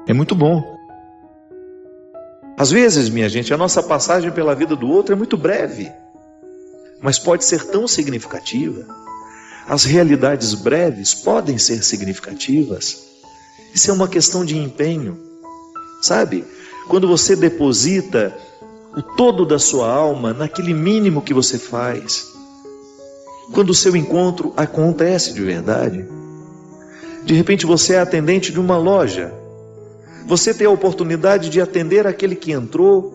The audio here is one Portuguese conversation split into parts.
É muito bom. Às vezes, minha gente, a nossa passagem pela vida do outro é muito breve, mas pode ser tão significativa. As realidades breves podem ser significativas. Isso é uma questão de empenho, sabe? Quando você deposita o todo da sua alma naquele mínimo que você faz, quando o seu encontro acontece de verdade, de repente você é atendente de uma loja, você tem a oportunidade de atender aquele que entrou,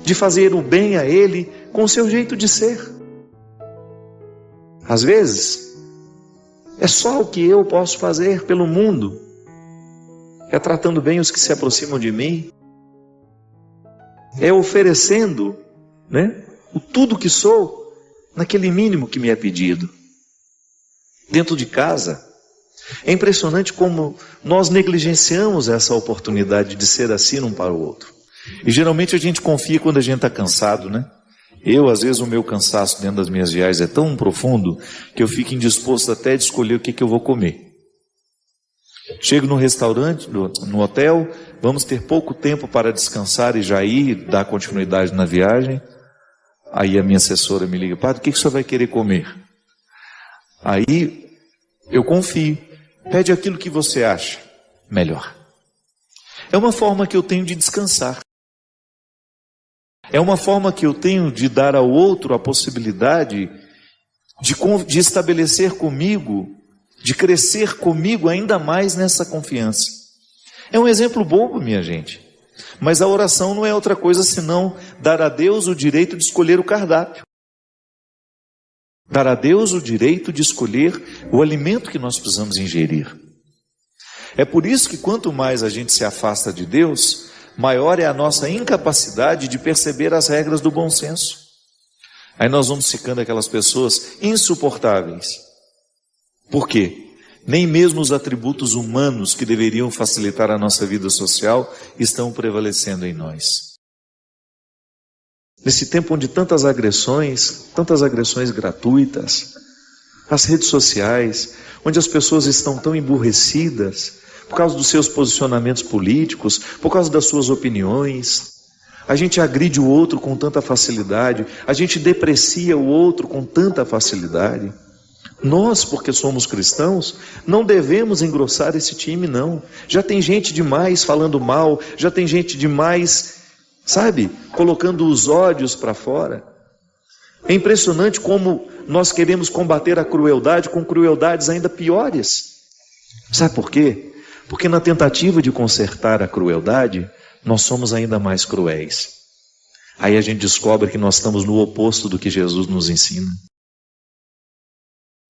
de fazer o bem a ele com o seu jeito de ser. Às vezes, é só o que eu posso fazer pelo mundo, é tratando bem os que se aproximam de mim, é oferecendo, o tudo que sou, naquele mínimo que me é pedido. Dentro de casa, é impressionante como nós negligenciamos essa oportunidade de ser assim um para o outro. E geralmente a gente confia quando a gente está cansado, às vezes, o meu cansaço dentro das minhas viagens é tão profundo que eu fico indisposto até de escolher o que eu vou comer. Chego no restaurante, no hotel, vamos ter pouco tempo para descansar e já ir dar continuidade na viagem. Aí a minha assessora me liga: padre, o que o senhor vai querer comer? Aí eu confio, pede aquilo que você acha melhor. É uma forma que eu tenho de descansar. É uma forma que eu tenho de dar ao outro a possibilidade de estabelecer comigo, de crescer comigo ainda mais nessa confiança. É um exemplo bobo, minha gente, mas a oração não é outra coisa senão dar a Deus o direito de escolher o cardápio. Dar a Deus o direito de escolher o alimento que nós precisamos ingerir. É por isso que quanto mais a gente se afasta de Deus, maior é a nossa incapacidade de perceber as regras do bom senso. Aí nós vamos ficando aquelas pessoas insuportáveis. Por quê? Nem mesmo os atributos humanos que deveriam facilitar a nossa vida social estão prevalecendo em nós. Nesse tempo onde tantas agressões gratuitas, as redes sociais, onde as pessoas estão tão emburrecidas por causa dos seus posicionamentos políticos, por causa das suas opiniões, a gente agride o outro com tanta facilidade, a gente deprecia o outro com tanta facilidade. Nós, porque somos cristãos, não devemos engrossar esse time, não. Já tem gente demais falando mal, já tem gente demais, colocando os ódios para fora. É impressionante como nós queremos combater a crueldade com crueldades ainda piores. Sabe por quê? Porque na tentativa de consertar a crueldade, nós somos ainda mais cruéis. Aí a gente descobre que nós estamos no oposto do que Jesus nos ensina.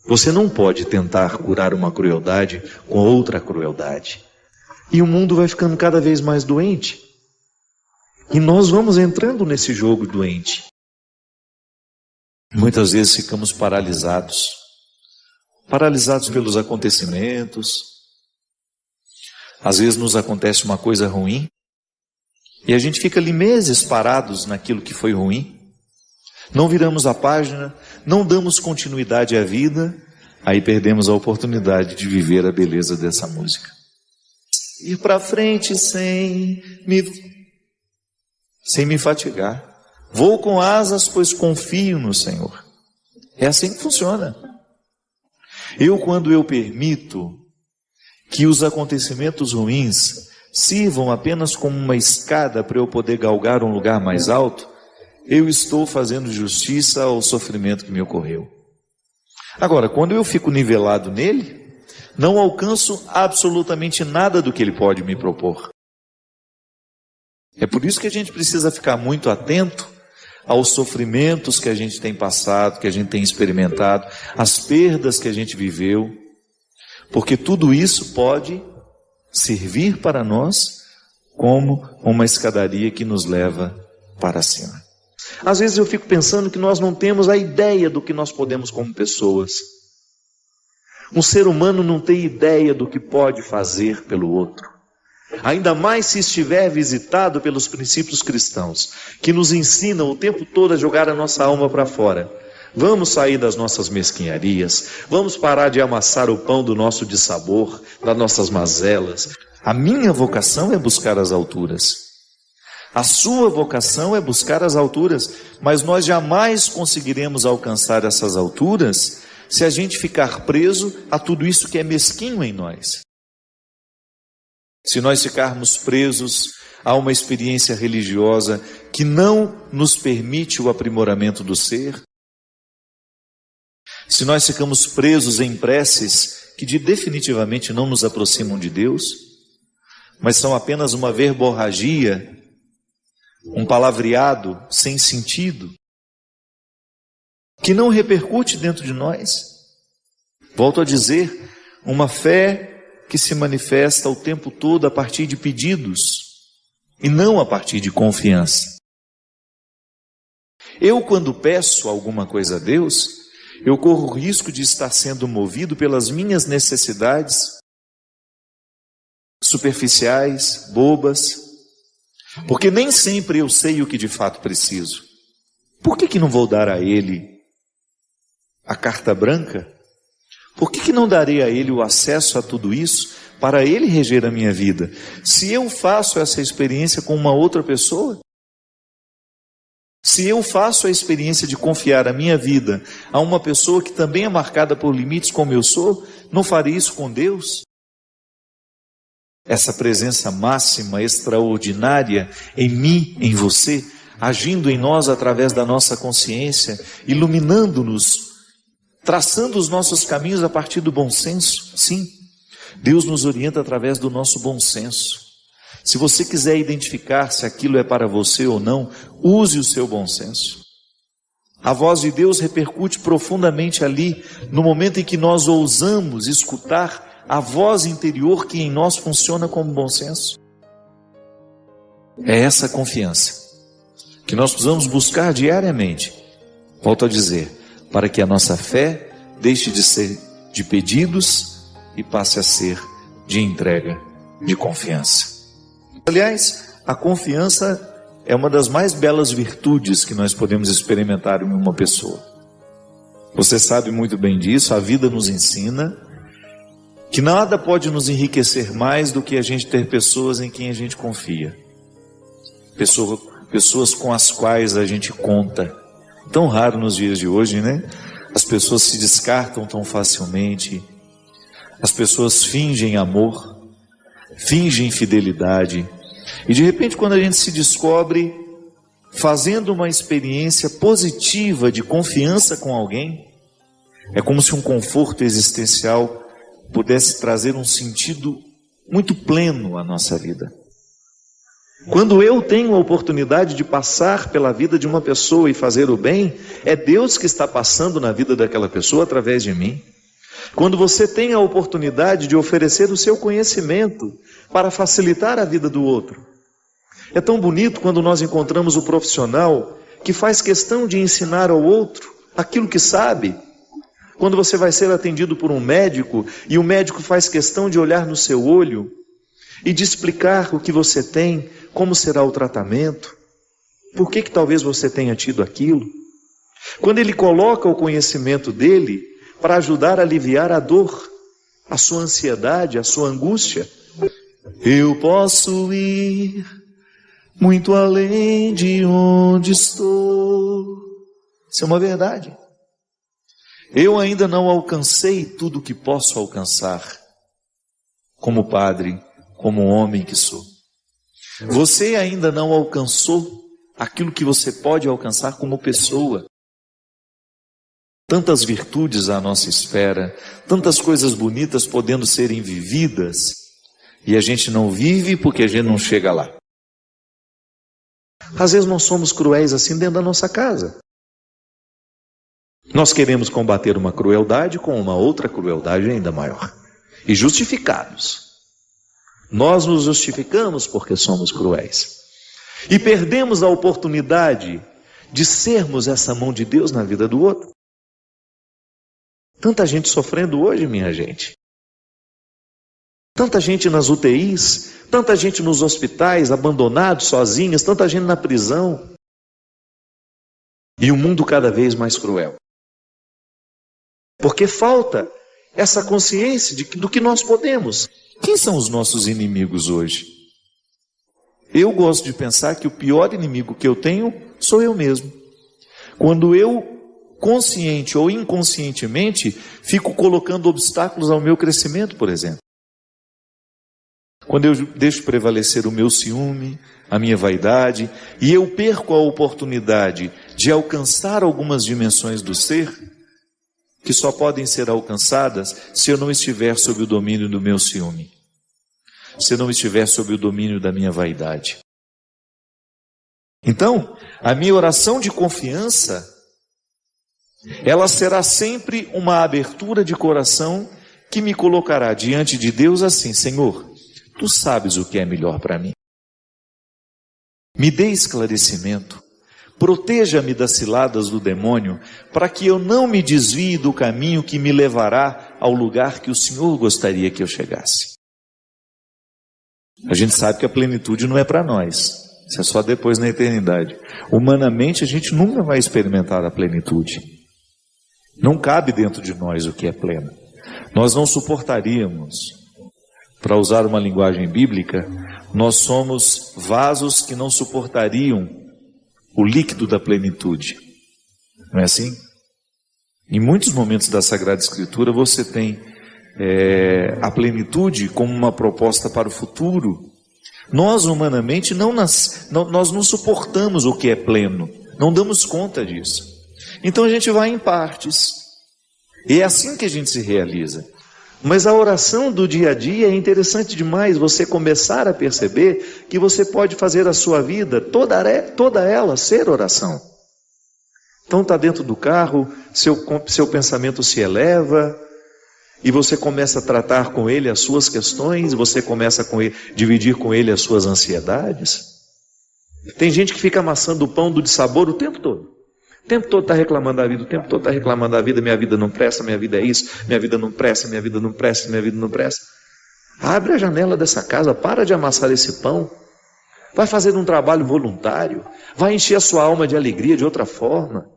Você não pode tentar curar uma crueldade com outra crueldade. E o mundo vai ficando cada vez mais doente. E nós vamos entrando nesse jogo doente. Muitas vezes ficamos paralisados. Paralisados pelos acontecimentos. Às vezes nos acontece uma coisa ruim. E a gente fica ali meses parados naquilo que foi ruim. Não viramos a página, não damos continuidade à vida, aí perdemos a oportunidade de viver a beleza dessa música. Ir para frente sem me fatigar. Vou com asas, pois confio no Senhor. É assim que funciona. Quando eu permito que os acontecimentos ruins sirvam apenas como uma escada para eu poder galgar um lugar mais alto, eu estou fazendo justiça ao sofrimento que me ocorreu. Agora, quando eu fico nivelado nele, não alcanço absolutamente nada do que ele pode me propor. É por isso que a gente precisa ficar muito atento aos sofrimentos que a gente tem passado, que a gente tem experimentado, às perdas que a gente viveu, porque tudo isso pode servir para nós como uma escadaria que nos leva para cima. Às vezes eu fico pensando que nós não temos a ideia do que nós podemos como pessoas. Um ser humano não tem ideia do que pode fazer pelo outro. Ainda mais se estiver visitado pelos princípios cristãos, que nos ensinam o tempo todo a jogar a nossa alma para fora. Vamos sair das nossas mesquinharias, vamos parar de amassar o pão do nosso dissabor, das nossas mazelas. A minha vocação é buscar as alturas. A sua vocação é buscar as alturas, mas nós jamais conseguiremos alcançar essas alturas se a gente ficar preso a tudo isso que é mesquinho em nós. Se nós ficarmos presos a uma experiência religiosa que não nos permite o aprimoramento do ser, se nós ficamos presos em preces que definitivamente não nos aproximam de Deus, mas são apenas uma verborragia, um palavreado sem sentido, que não repercute dentro de nós. Volto a dizer, uma fé que se manifesta o tempo todo a partir de pedidos e não a partir de confiança. Eu, quando peço alguma coisa a Deus, eu corro o risco de estar sendo movido pelas minhas necessidades superficiais, bobas, porque nem sempre eu sei o que de fato preciso. Por que não vou dar a Ele a carta branca? Por que não darei a Ele o acesso a tudo isso para Ele reger a minha vida? Se eu faço essa experiência com uma outra pessoa, se eu faço a experiência de confiar a minha vida a uma pessoa que também é marcada por limites como eu sou, não farei isso com Deus? Essa presença máxima, extraordinária em mim, em você, agindo em nós através da nossa consciência, iluminando-nos, traçando os nossos caminhos a partir do bom senso. Sim, Deus nos orienta através do nosso bom senso. Se você quiser identificar se aquilo é para você ou não, use o seu bom senso. A voz de Deus repercute profundamente ali, no momento em que nós ousamos escutar a voz interior que em nós funciona como bom senso. É essa confiança que nós precisamos buscar diariamente. Volto a dizer, para que a nossa fé deixe de ser de pedidos e passe a ser de entrega, de confiança. Aliás, a confiança é uma das mais belas virtudes que nós podemos experimentar em uma pessoa. Você sabe muito bem disso, a vida nos ensina que nada pode nos enriquecer mais do que a gente ter pessoas em quem a gente confia. Pessoas com as quais a gente conta. Tão raro nos dias de hoje, né? As pessoas se descartam tão facilmente. As pessoas fingem amor, fingem fidelidade. E de repente, quando a gente se descobre fazendo uma experiência positiva de confiança com alguém, é como se um conforto existencial pudesse trazer um sentido muito pleno à nossa vida. Quando eu tenho a oportunidade de passar pela vida de uma pessoa e fazer o bem, é Deus que está passando na vida daquela pessoa através de mim. Quando você tem a oportunidade de oferecer o seu conhecimento para facilitar a vida do outro. É tão bonito quando nós encontramos o profissional que faz questão de ensinar ao outro aquilo que sabe. Quando você vai ser atendido por um médico e o médico faz questão de olhar no seu olho e de explicar o que você tem, como será o tratamento, por que talvez você tenha tido aquilo. Quando ele coloca o conhecimento dele para ajudar a aliviar a dor, a sua ansiedade, a sua angústia. Eu posso ir muito além de onde estou. Isso é uma verdade. Eu ainda não alcancei tudo o que posso alcançar, como padre, como homem que sou. Você ainda não alcançou aquilo que você pode alcançar como pessoa. Tantas virtudes à nossa espera, tantas coisas bonitas podendo serem vividas, e a gente não vive porque a gente não chega lá. Às vezes nós somos cruéis assim dentro da nossa casa. Nós queremos combater uma crueldade com uma outra crueldade ainda maior. E justificados. Nós nos justificamos porque somos cruéis. E perdemos a oportunidade de sermos essa mão de Deus na vida do outro. Tanta gente sofrendo hoje, minha gente. Tanta gente nas UTIs, tanta gente nos hospitais, abandonados, sozinhos, tanta gente na prisão. E o mundo cada vez mais cruel. Porque falta essa consciência do que nós podemos. Quem são os nossos inimigos hoje? Eu gosto de pensar que o pior inimigo que eu tenho sou eu mesmo. Quando eu, consciente ou inconscientemente, fico colocando obstáculos ao meu crescimento, por exemplo. Quando eu deixo prevalecer o meu ciúme, a minha vaidade, e eu perco a oportunidade de alcançar algumas dimensões do ser, que só podem ser alcançadas se eu não estiver sob o domínio do meu ciúme, se eu não estiver sob o domínio da minha vaidade. Então, a minha oração de confiança, ela será sempre uma abertura de coração que me colocará diante de Deus assim: Senhor, Tu sabes o que é melhor para mim. Me dê esclarecimento. Proteja-me das ciladas do demônio, para que eu não me desvie do caminho que me levará ao lugar que o Senhor gostaria que eu chegasse. A gente sabe que a plenitude não é para nós, isso é só depois na eternidade. Humanamente a gente nunca vai experimentar a plenitude. Não cabe dentro de nós o que é pleno. Nós não suportaríamos, para usar uma linguagem bíblica, nós somos vasos que não suportariam o líquido da plenitude. Não é assim? Em muitos momentos da Sagrada Escritura você tem a plenitude como uma proposta para o futuro. Nós humanamente nós não suportamos o que é pleno, não damos conta disso. Então a gente vai em partes, e é assim que a gente se realiza. Mas a oração do dia a dia é interessante demais você começar a perceber que você pode fazer a sua vida, toda ela, ser oração. Então está dentro do carro, seu pensamento se eleva, e você começa a tratar com ele as suas questões, você começa a dividir com ele as suas ansiedades. Tem gente que fica amassando o pão do dissabor o tempo todo. O tempo todo está reclamando da vida, o tempo todo está reclamando da vida, minha vida não presta, minha vida é isso, minha vida não presta, minha vida não presta, minha vida não presta. Abre a janela dessa casa, para de amassar esse pão, vai fazer um trabalho voluntário, vai encher a sua alma de alegria de outra forma,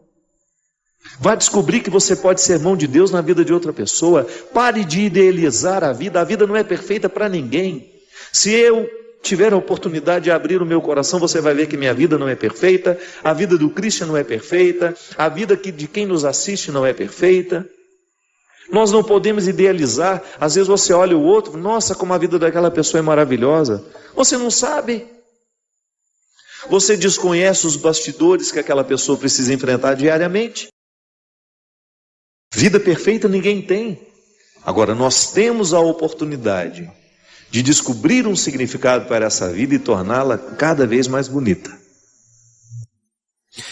vai descobrir que você pode ser mão de Deus na vida de outra pessoa. Pare de idealizar a vida não é perfeita para ninguém. Se eu tiver a oportunidade de abrir o meu coração, você vai ver que minha vida não é perfeita, a vida do Cristian não é perfeita, a vida de quem nos assiste não é perfeita. Nós não podemos idealizar. Às vezes você olha o outro, nossa, como a vida daquela pessoa é maravilhosa. Você não sabe. Você desconhece os bastidores que aquela pessoa precisa enfrentar diariamente. Vida perfeita ninguém tem. Agora, nós temos a oportunidade de descobrir um significado para essa vida e torná-la cada vez mais bonita.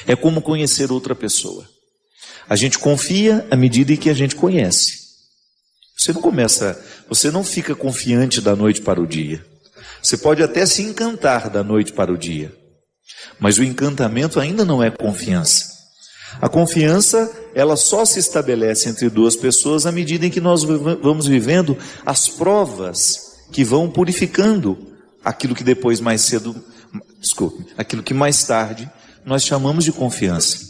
É como conhecer outra pessoa. A gente confia à medida em que a gente conhece. Você não fica confiante da noite para o dia. Você pode até se encantar da noite para o dia, mas o encantamento ainda não é confiança. A confiança, ela só se estabelece entre duas pessoas à medida em que nós vamos vivendo as provas que vão purificando aquilo que aquilo que mais tarde nós chamamos de confiança.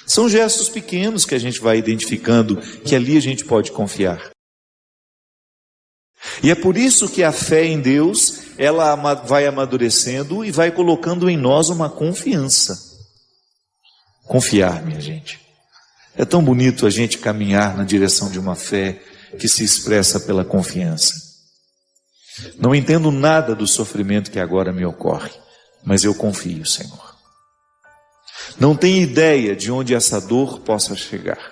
São gestos pequenos que a gente vai identificando que ali a gente pode confiar. E é por isso que a fé em Deus, ela vai amadurecendo e vai colocando em nós uma confiança. Confiar, minha gente. É tão bonito a gente caminhar na direção de uma fé que se expressa pela confiança. Não entendo nada do sofrimento que agora me ocorre, mas eu confio, Senhor. Não tenho ideia de onde essa dor possa chegar.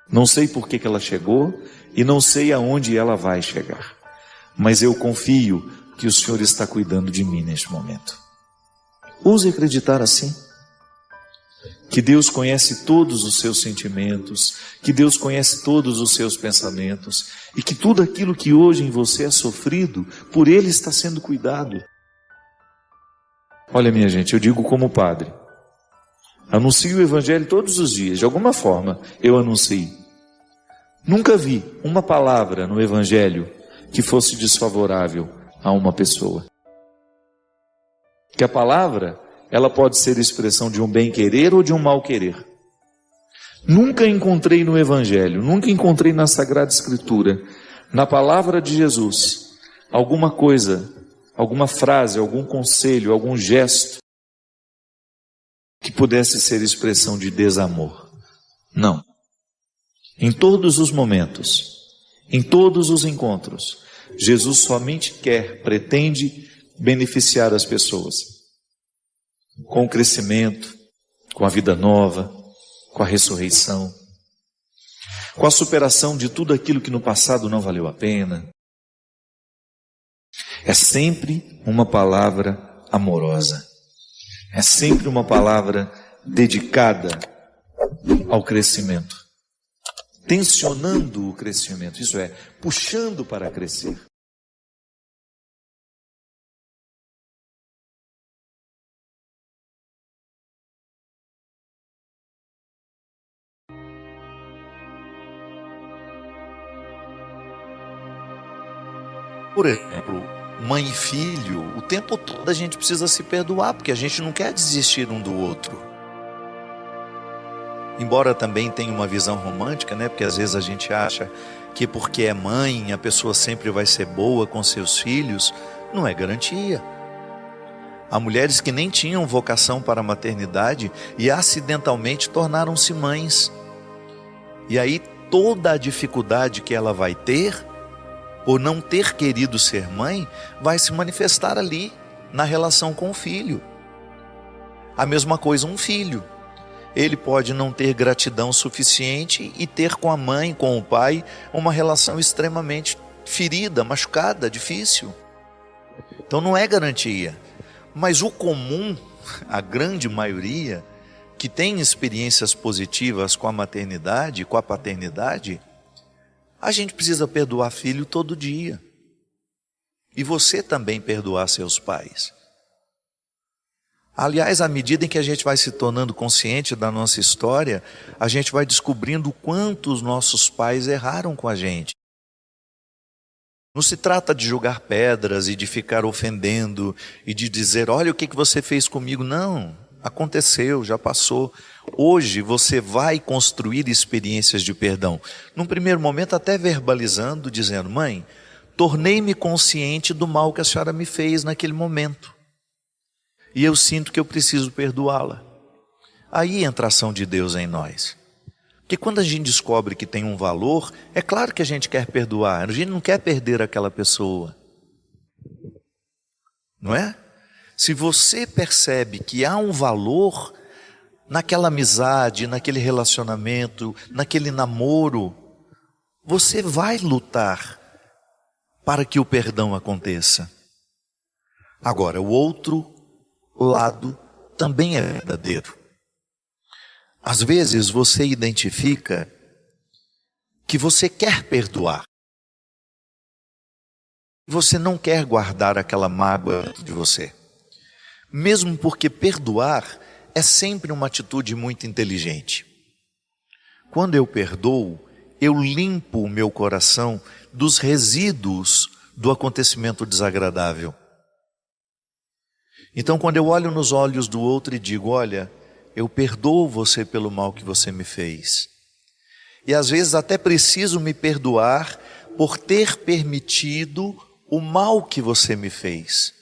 Não sei por que ela chegou e não sei aonde ela vai chegar. Mas eu confio que o Senhor está cuidando de mim neste momento. Ouse acreditar assim. Que Deus conhece todos os seus sentimentos, que Deus conhece todos os seus pensamentos, e que tudo aquilo que hoje em você é sofrido, por Ele está sendo cuidado. Olha, minha gente, eu digo como padre, anuncio o Evangelho todos os dias, de alguma forma eu anuncio. Nunca vi uma palavra no Evangelho que fosse desfavorável a uma pessoa. Que a palavra, ela pode ser expressão de um bem-querer ou de um mal-querer. Nunca encontrei no Evangelho, nunca encontrei na Sagrada Escritura, na palavra de Jesus, alguma coisa, alguma frase, algum conselho, algum gesto que pudesse ser expressão de desamor. Não. Em todos os momentos, em todos os encontros, Jesus somente pretende beneficiar as pessoas com o crescimento, com a vida nova, com a ressurreição, com a superação de tudo aquilo que no passado não valeu a pena. É sempre uma palavra amorosa, é sempre uma palavra dedicada ao crescimento, tensionando o crescimento, isso é, puxando para crescer. Por exemplo, mãe e filho, o tempo todo a gente precisa se perdoar, porque a gente não quer desistir um do outro. Embora também tenha uma visão romântica, né? Porque às vezes a gente acha que porque é mãe, a pessoa sempre vai ser boa com seus filhos. Não é garantia. Há mulheres que nem tinham vocação para a maternidade e acidentalmente tornaram-se mães. E aí toda a dificuldade que ela vai ter, por não ter querido ser mãe, vai se manifestar ali, na relação com o filho. A mesma coisa um filho. Ele pode não ter gratidão suficiente e ter com a mãe, com o pai, uma relação extremamente ferida, machucada, difícil. Então não é garantia. Mas o comum, a grande maioria, que tem experiências positivas com a maternidade, com a paternidade, a gente precisa perdoar filho todo dia. E você também perdoar seus pais. Aliás, à medida em que a gente vai se tornando consciente da nossa história, a gente vai descobrindo o quanto os nossos pais erraram com a gente. Não se trata de jogar pedras e de ficar ofendendo e de dizer, olha o que você fez comigo. Não, aconteceu, já passou. Hoje você vai construir experiências de perdão. Num primeiro momento até verbalizando, dizendo, mãe, tornei-me consciente do mal que a senhora me fez naquele momento. E eu sinto que eu preciso perdoá-la. Aí entra a ação de Deus em nós. Porque quando a gente descobre que tem um valor, é claro que a gente quer perdoar. A gente não quer perder aquela pessoa. Não é? Se você percebe que há um valor naquela amizade, naquele relacionamento, naquele namoro, você vai lutar para que o perdão aconteça. Agora, o outro lado também é verdadeiro. Às vezes você identifica que você quer perdoar. Você não quer guardar aquela mágoa dentro de você. Mesmo porque perdoar é sempre uma atitude muito inteligente. Quando eu perdoo, eu limpo o meu coração dos resíduos do acontecimento desagradável. Então, quando eu olho nos olhos do outro e digo, olha, eu perdoo você pelo mal que você me fez. E às vezes até preciso me perdoar por ter permitido o mal que você me fez.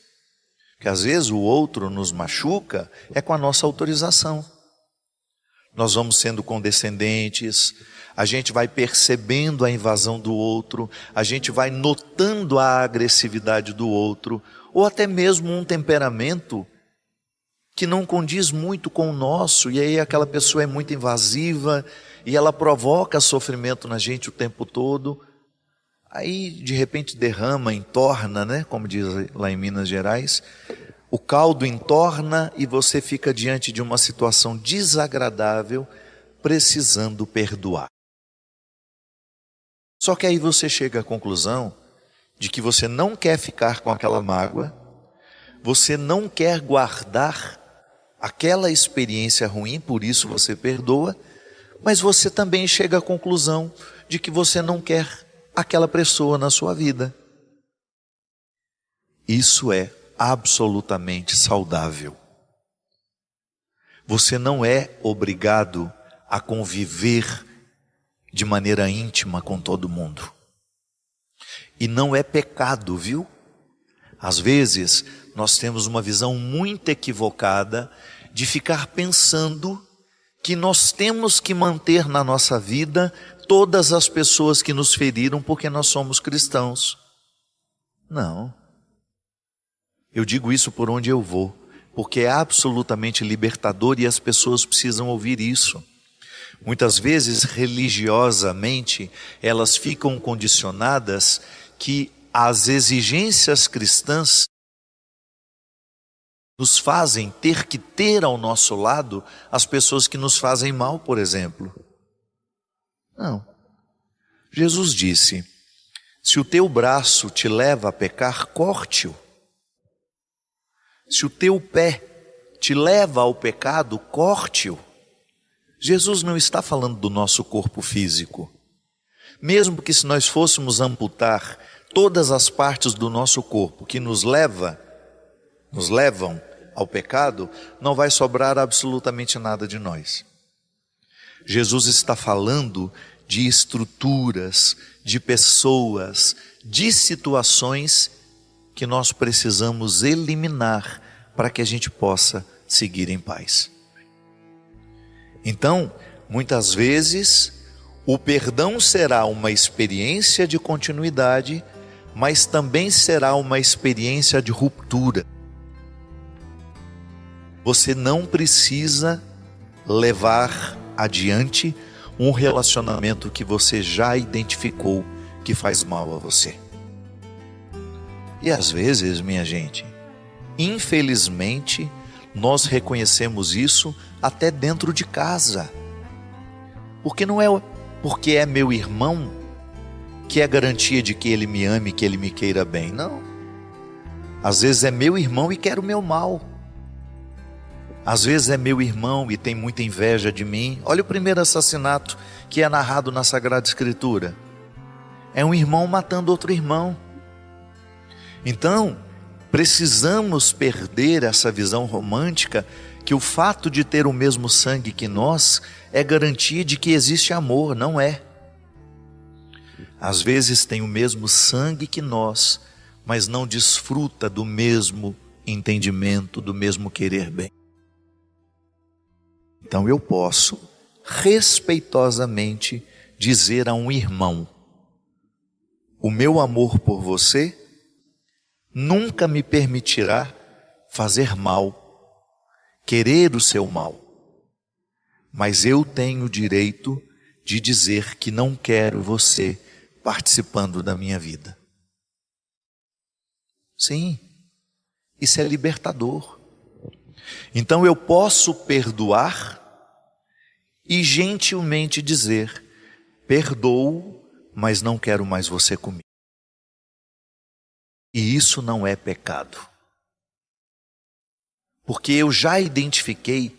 Porque às vezes o outro nos machuca é com a nossa autorização. Nós vamos sendo condescendentes, a gente vai percebendo a invasão do outro, a gente vai notando a agressividade do outro, ou até mesmo um temperamento que não condiz muito com o nosso, e aí aquela pessoa é muito invasiva, e ela provoca sofrimento na gente o tempo todo, aí de repente derrama, entorna, né? Como diz lá em Minas Gerais, o caldo entorna e você fica diante de uma situação desagradável, precisando perdoar. Só que aí você chega à conclusão de que você não quer ficar com aquela mágoa, você não quer guardar aquela experiência ruim, por isso você perdoa, mas você também chega à conclusão de que você não quer aquela pessoa na sua vida. Isso é absolutamente saudável. Você não é obrigado a conviver de maneira íntima com todo mundo. E não é pecado, viu? Às vezes, nós temos uma visão muito equivocada de ficar pensando que nós temos que manter na nossa vida todas as pessoas que nos feriram porque nós somos cristãos. Não. Eu digo isso por onde eu vou, porque é absolutamente libertador e as pessoas precisam ouvir isso. Muitas vezes, religiosamente, elas ficam condicionadas que as exigências cristãs nos fazem ter que ter ao nosso lado as pessoas que nos fazem mal, por exemplo. Não. Jesus disse: se o teu braço te leva a pecar, corte-o. Se o teu pé te leva ao pecado, corte-o. Jesus não está falando do nosso corpo físico. Mesmo que se nós fôssemos amputar todas as partes do nosso corpo que nos levam ao pecado, não vai sobrar absolutamente nada de nós. Jesus está falando de estruturas, de pessoas, de situações que nós precisamos eliminar para que a gente possa seguir em paz. Então, muitas vezes, o perdão será uma experiência de continuidade, mas também será uma experiência de ruptura. Você não precisa levar adiante um relacionamento que você já identificou que faz mal a você. E às vezes, minha gente, infelizmente, nós reconhecemos isso até dentro de casa. Porque não é porque é meu irmão que é garantia de que ele me ame, que ele me queira bem. Não. Às vezes é meu irmão e quer o meu mal. Às vezes é meu irmão e tem muita inveja de mim. Olha o primeiro assassinato que é narrado na Sagrada Escritura. É um irmão matando outro irmão. Então, precisamos perder essa visão romântica que o fato de ter o mesmo sangue que nós é garantia de que existe amor. Não é. Às vezes tem o mesmo sangue que nós, mas não desfruta do mesmo entendimento, do mesmo querer bem. Então eu posso respeitosamente dizer a um irmão: o meu amor por você nunca me permitirá fazer mal, querer o seu mal, mas eu tenho o direito de dizer que não quero você participando da minha vida. Sim, isso é libertador. Então eu posso perdoar e gentilmente dizer: perdoo, mas não quero mais você comigo. E isso não é pecado. Porque eu já identifiquei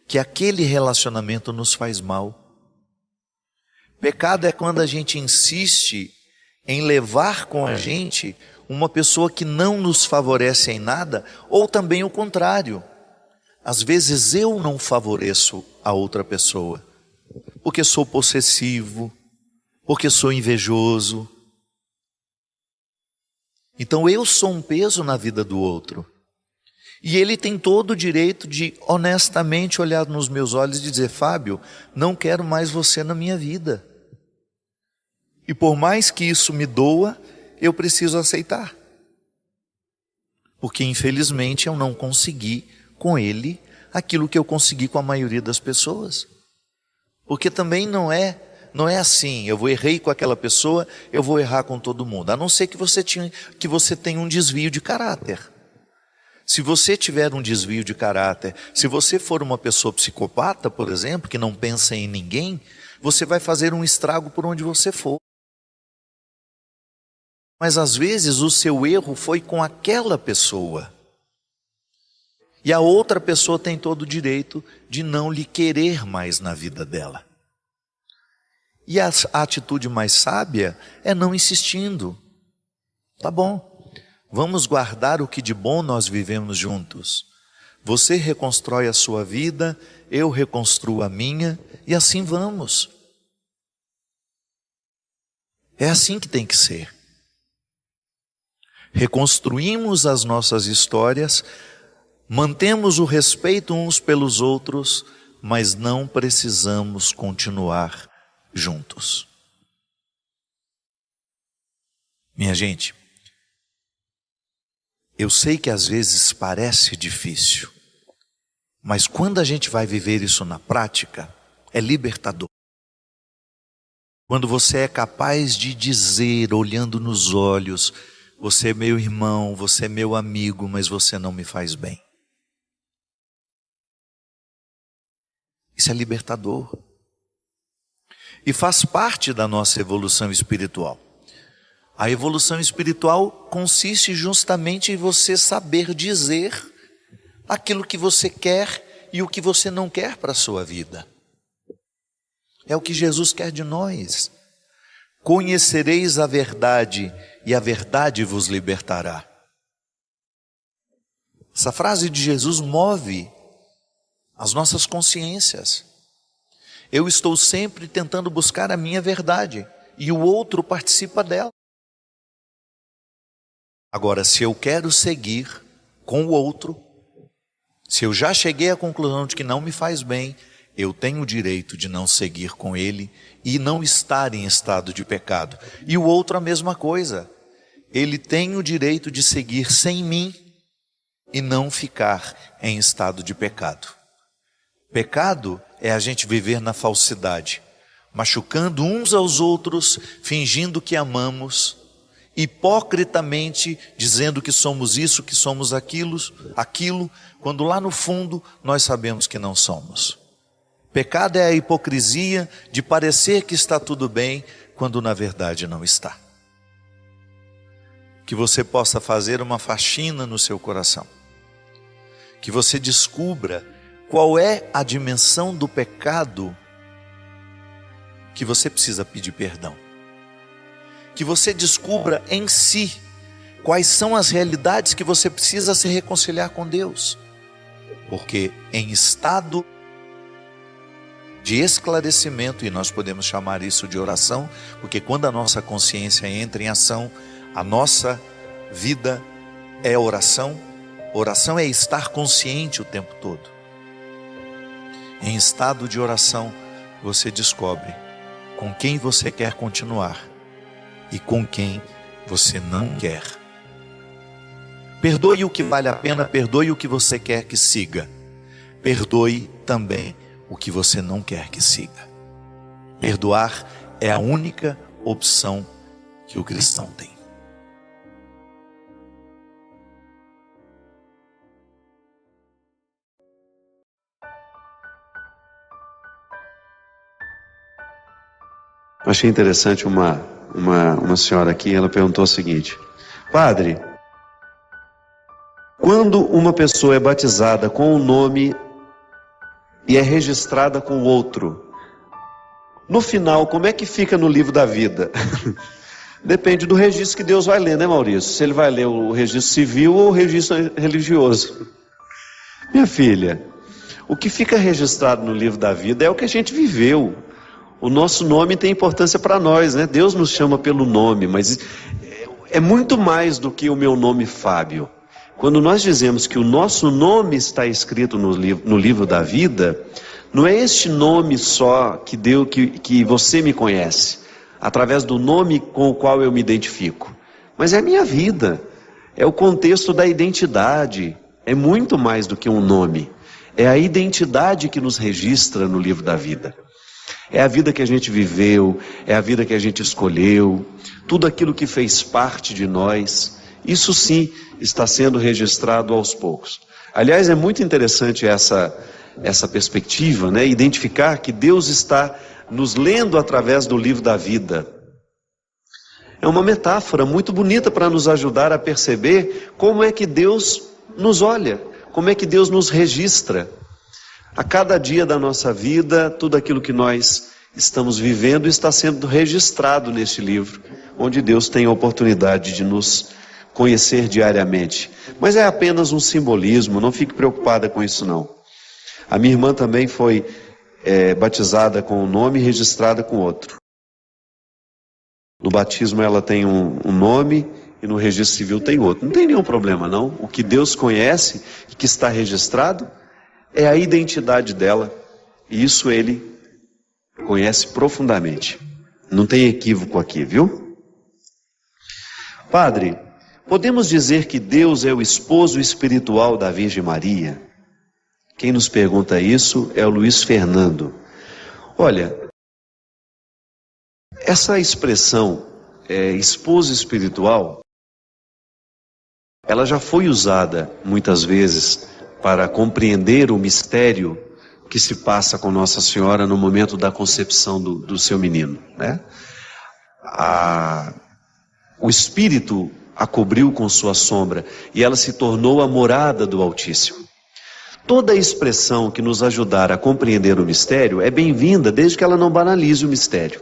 que aquele relacionamento nos faz mal. Pecado é quando a gente insiste em levar com a gente uma pessoa que não nos favorece em nada, ou também o contrário. Às vezes eu não favoreço a outra pessoa, porque sou possessivo, porque sou invejoso. Então eu sou um peso na vida do outro. E ele tem todo o direito de honestamente olhar nos meus olhos e dizer: Fábio, não quero mais você na minha vida. E por mais que isso me doa, eu preciso aceitar. Porque infelizmente eu não consegui com ele aquilo que eu consegui com a maioria das pessoas. Porque também não é assim: eu errei com aquela pessoa, eu vou errar com todo mundo. A não ser que você tenha um desvio de caráter. Se você tiver um desvio de caráter, se você for uma pessoa psicopata, por exemplo, que não pensa em ninguém, você vai fazer um estrago por onde você for. Mas às vezes o seu erro foi com aquela pessoa. E a outra pessoa tem todo o direito de não lhe querer mais na vida dela. E a atitude mais sábia é não insistindo. Tá bom, vamos guardar o que de bom nós vivemos juntos. Você reconstrói a sua vida, eu reconstruo a minha, e assim vamos. É assim que tem que ser. Reconstruímos as nossas histórias, mantemos o respeito uns pelos outros, mas não precisamos continuar juntos. Minha gente, eu sei que às vezes parece difícil, mas quando a gente vai viver isso na prática, é libertador. Quando você é capaz de dizer, olhando nos olhos, você é meu irmão, você é meu amigo, mas você não me faz bem. Isso é libertador. E faz parte da nossa evolução espiritual. A evolução espiritual consiste justamente em você saber dizer aquilo que você quer e o que você não quer para a sua vida. É o que Jesus quer de nós. Conhecereis a verdade e a verdade vos libertará. Essa frase de Jesus move as nossas consciências. Eu estou sempre tentando buscar a minha verdade e o outro participa dela. Agora, se eu quero seguir com o outro, se eu já cheguei à conclusão de que não me faz bem, eu tenho o direito de não seguir com ele e não estar em estado de pecado. E o outro a mesma coisa. Ele tem o direito de seguir sem mim e não ficar em estado de pecado. Pecado é a gente viver na falsidade, machucando uns aos outros, fingindo que amamos, hipocritamente dizendo que somos isso, que somos aquilo, quando lá no fundo nós sabemos que não somos. Pecado é a hipocrisia de parecer que está tudo bem, quando na verdade não está. Que você possa fazer uma faxina no seu coração. Que você descubra qual é a dimensão do pecado que você precisa pedir perdão. Que você descubra em si quais são as realidades que você precisa se reconciliar com Deus. Porque em estado de esclarecimento, e nós podemos chamar isso de oração, porque quando a nossa consciência entra em ação, a nossa vida é oração. Oração é estar consciente o tempo todo. Em estado de oração, você descobre com quem você quer continuar e com quem você não quer. Perdoe o que vale a pena, perdoe o que você quer que siga. Perdoe também o que você não quer que siga. Perdoar é a única opção que o cristão tem. Eu achei interessante uma senhora aqui, ela perguntou o seguinte: Padre, quando uma pessoa é batizada com um nome e é registrada com outro, no final, como é que fica no livro da vida? Depende do registro que Deus vai ler, né, Maurício? Se ele vai ler o registro civil ou o registro religioso. Minha filha, o que fica registrado no livro da vida é o que a gente viveu. O nosso nome tem importância para nós, né? Deus nos chama pelo nome, mas é muito mais do que o meu nome Fábio. Quando nós dizemos que o nosso nome está escrito no livro da vida, não é este nome só que você me conhece, através do nome com o qual eu me identifico, mas é a minha vida, é o contexto da identidade, é muito mais do que um nome, é a identidade que nos registra no livro da vida. É a vida que a gente viveu, é a vida que a gente escolheu, tudo aquilo que fez parte de nós, isso sim está sendo registrado aos poucos. Aliás, é muito interessante essa perspectiva, né? Identificar que Deus está nos lendo através do livro da vida. É uma metáfora muito bonita para nos ajudar a perceber como é que Deus nos olha, como é que Deus nos registra. A cada dia da nossa vida, tudo aquilo que nós estamos vivendo está sendo registrado neste livro, onde Deus tem a oportunidade de nos conhecer diariamente. Mas é apenas um simbolismo, não fique preocupada com isso não. A minha irmã também foi batizada com um nome e registrada com outro. No batismo ela tem um nome e no registro civil tem outro. Não tem nenhum problema não. O que Deus conhece e que está registrado é a identidade dela. E isso Ele conhece profundamente. Não tem equívoco aqui, viu? Padre, podemos dizer que Deus é o esposo espiritual da Virgem Maria? Quem nos pergunta isso é o Luiz Fernando. Olha, essa expressão esposo espiritual, ela já foi usada muitas vezes para compreender o mistério que se passa com Nossa Senhora no momento da concepção do seu menino, né? O Espírito a cobriu com sua sombra e ela se tornou a morada do Altíssimo. Toda expressão que nos ajudar a compreender o mistério é bem-vinda, desde que ela não banalize o mistério.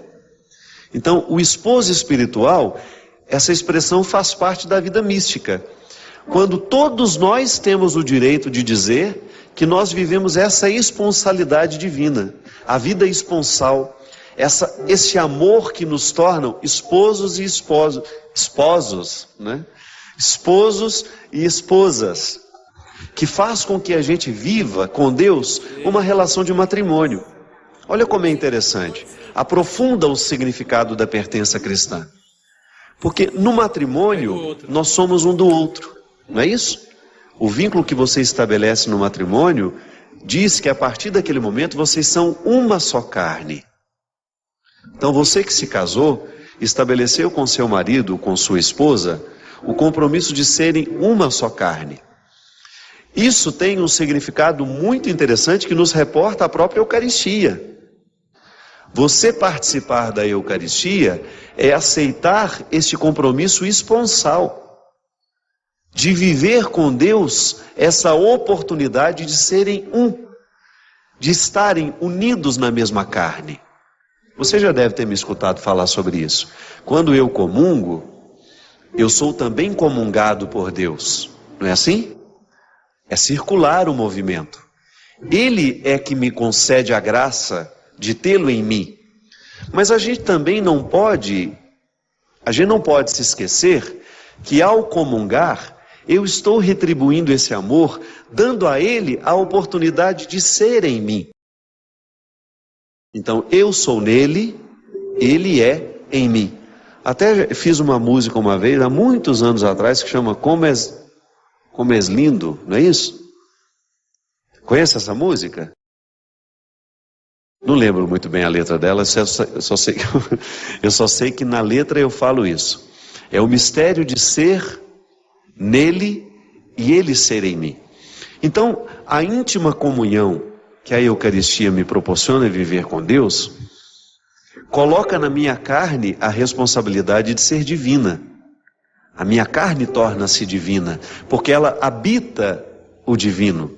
Então, o esposo espiritual, essa expressão faz parte da vida mística, quando todos nós temos o direito de dizer que nós vivemos essa esponsalidade divina, a vida esponsal, esse amor que nos torna esposos e esposos, né? Esposos e esposas, que faz com que a gente viva com Deus uma relação de matrimônio. Olha como é interessante, aprofunda o significado da pertença cristã. Porque no matrimônio nós somos um do outro, não é isso? O vínculo que você estabelece no matrimônio diz que a partir daquele momento vocês são uma só carne. Então você que se casou, estabeleceu com seu marido, com sua esposa, o compromisso de serem uma só carne. Isso tem um significado muito interessante que nos reporta a própria Eucaristia. Você participar da Eucaristia é aceitar este compromisso esponsal, de viver com Deus essa oportunidade de serem um, de estarem unidos na mesma carne. Você já deve ter me escutado falar sobre isso. Quando eu comungo, eu sou também comungado por Deus. Não é assim? É circular o movimento. Ele é que me concede a graça de tê-lo em mim. Mas a gente não pode se esquecer que ao comungar, eu estou retribuindo esse amor, dando a ele a oportunidade de ser em mim. Então, eu sou nele, ele é em mim. Até fiz uma música uma vez, há muitos anos atrás, que chama Como és lindo, não é isso? Conhece essa música? Não lembro muito bem a letra dela, eu só sei que na letra eu falo isso. É o mistério de ser nele e ele ser em mim. Então, a íntima comunhão que a Eucaristia me proporciona viver com Deus, coloca na minha carne a responsabilidade de ser divina. A minha carne torna-se divina, porque ela habita o divino.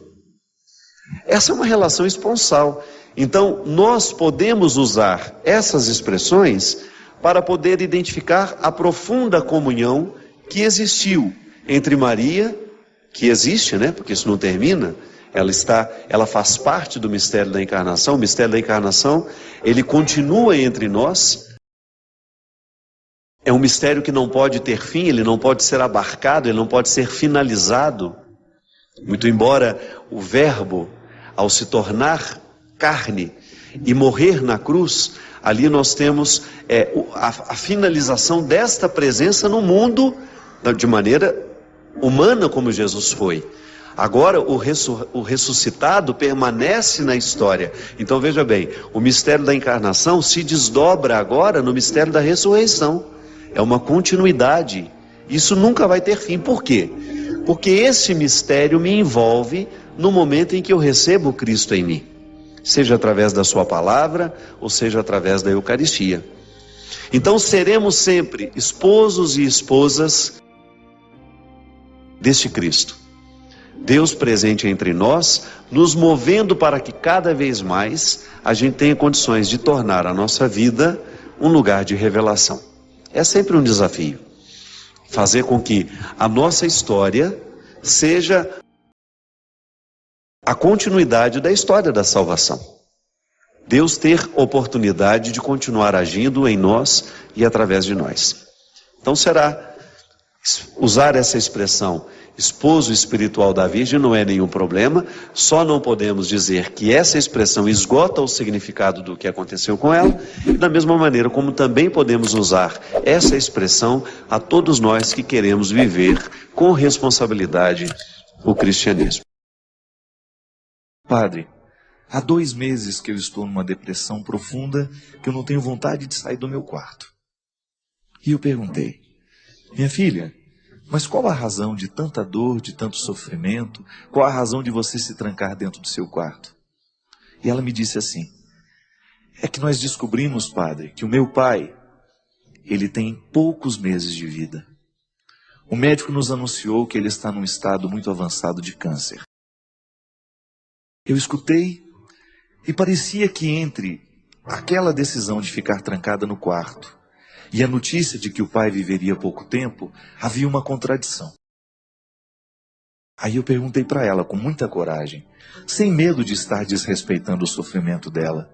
Essa é uma relação esponsal. Então, nós podemos usar essas expressões para poder identificar a profunda comunhão que existiu entre Maria, que existe, né? Porque isso não termina, ela faz parte do mistério da encarnação. O mistério da encarnação, ele continua entre nós. É um mistério que não pode ter fim, ele não pode ser abarcado, ele não pode ser finalizado. Muito embora o Verbo, ao se tornar carne e morrer na cruz, ali nós temos a finalização desta presença no mundo de maneira humana como Jesus foi. Agora o ressuscitado permanece na história. Então veja bem, o mistério da encarnação se desdobra agora no mistério da ressurreição. É uma continuidade. Isso nunca vai ter fim. Por quê? Porque esse mistério me envolve no momento em que eu recebo Cristo em mim. Seja através da sua palavra, ou seja através da Eucaristia. Então seremos sempre esposos e esposas deste Cristo. Deus presente entre nós, nos movendo para que cada vez mais a gente tenha condições de tornar a nossa vida um lugar de revelação. É sempre um desafio. fazer com que a nossa história seja a continuidade da história da salvação. Deus ter oportunidade de continuar agindo em nós e através de nós. Então será usar essa expressão esposo espiritual da Virgem não é nenhum problema, só não podemos dizer que essa expressão esgota o significado do que aconteceu com ela, e da mesma maneira como também podemos usar essa expressão a todos nós que queremos viver com responsabilidade o cristianismo. Padre, há 2 meses que eu estou numa depressão profunda, que eu não tenho vontade de sair do meu quarto. E eu perguntei, minha filha, mas qual a razão de tanta dor, de tanto sofrimento? Qual a razão de você se trancar dentro do seu quarto? E ela me disse assim, é que nós descobrimos, padre, que o meu pai, ele tem poucos meses de vida. O médico nos anunciou que ele está num estado muito avançado de câncer. Eu escutei e parecia que entre aquela decisão de ficar trancada no quarto e a notícia de que o pai viveria pouco tempo, havia uma contradição. Aí eu perguntei para ela com muita coragem, sem medo de estar desrespeitando o sofrimento dela,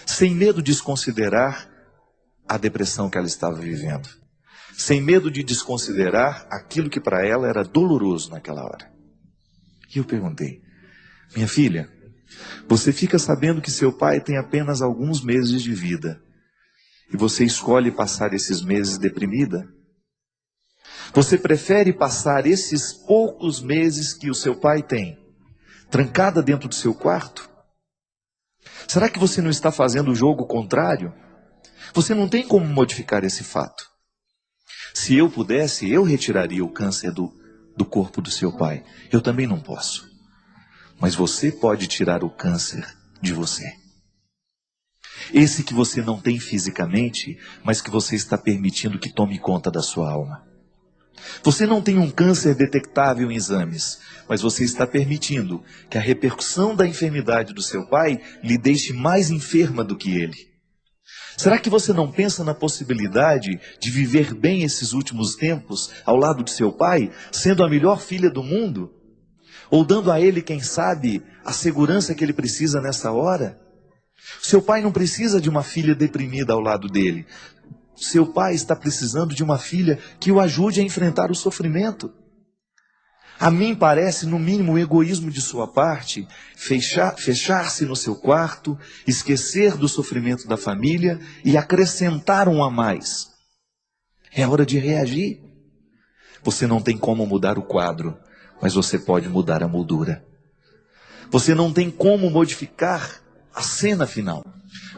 sem medo de desconsiderar a depressão que ela estava vivendo, sem medo de desconsiderar aquilo que para ela era doloroso naquela hora. E eu perguntei, minha filha, você fica sabendo que seu pai tem apenas alguns meses de vida e você escolhe passar esses meses deprimida? Você prefere passar esses poucos meses que o seu pai tem trancada dentro do seu quarto? Será que você não está fazendo o jogo contrário? Você não tem como modificar esse fato. Se eu pudesse, eu retiraria o câncer do corpo do seu pai. Eu também não posso. Mas você pode tirar o câncer de você. Esse que você não tem fisicamente, mas que você está permitindo que tome conta da sua alma. Você não tem um câncer detectável em exames, mas você está permitindo que a repercussão da enfermidade do seu pai lhe deixe mais enferma do que ele. Será que você não pensa na possibilidade de viver bem esses últimos tempos ao lado de seu pai, sendo a melhor filha do mundo? Ou dando a ele, quem sabe, a segurança que ele precisa nessa hora? Seu pai não precisa de uma filha deprimida ao lado dele. Seu pai está precisando de uma filha que o ajude a enfrentar o sofrimento. A mim parece, no mínimo, o egoísmo de sua parte, fechar-se no seu quarto, esquecer do sofrimento da família e acrescentar um a mais. É hora de reagir. Você não tem como mudar o quadro, mas você pode mudar a moldura. Você não tem como modificar a cena final,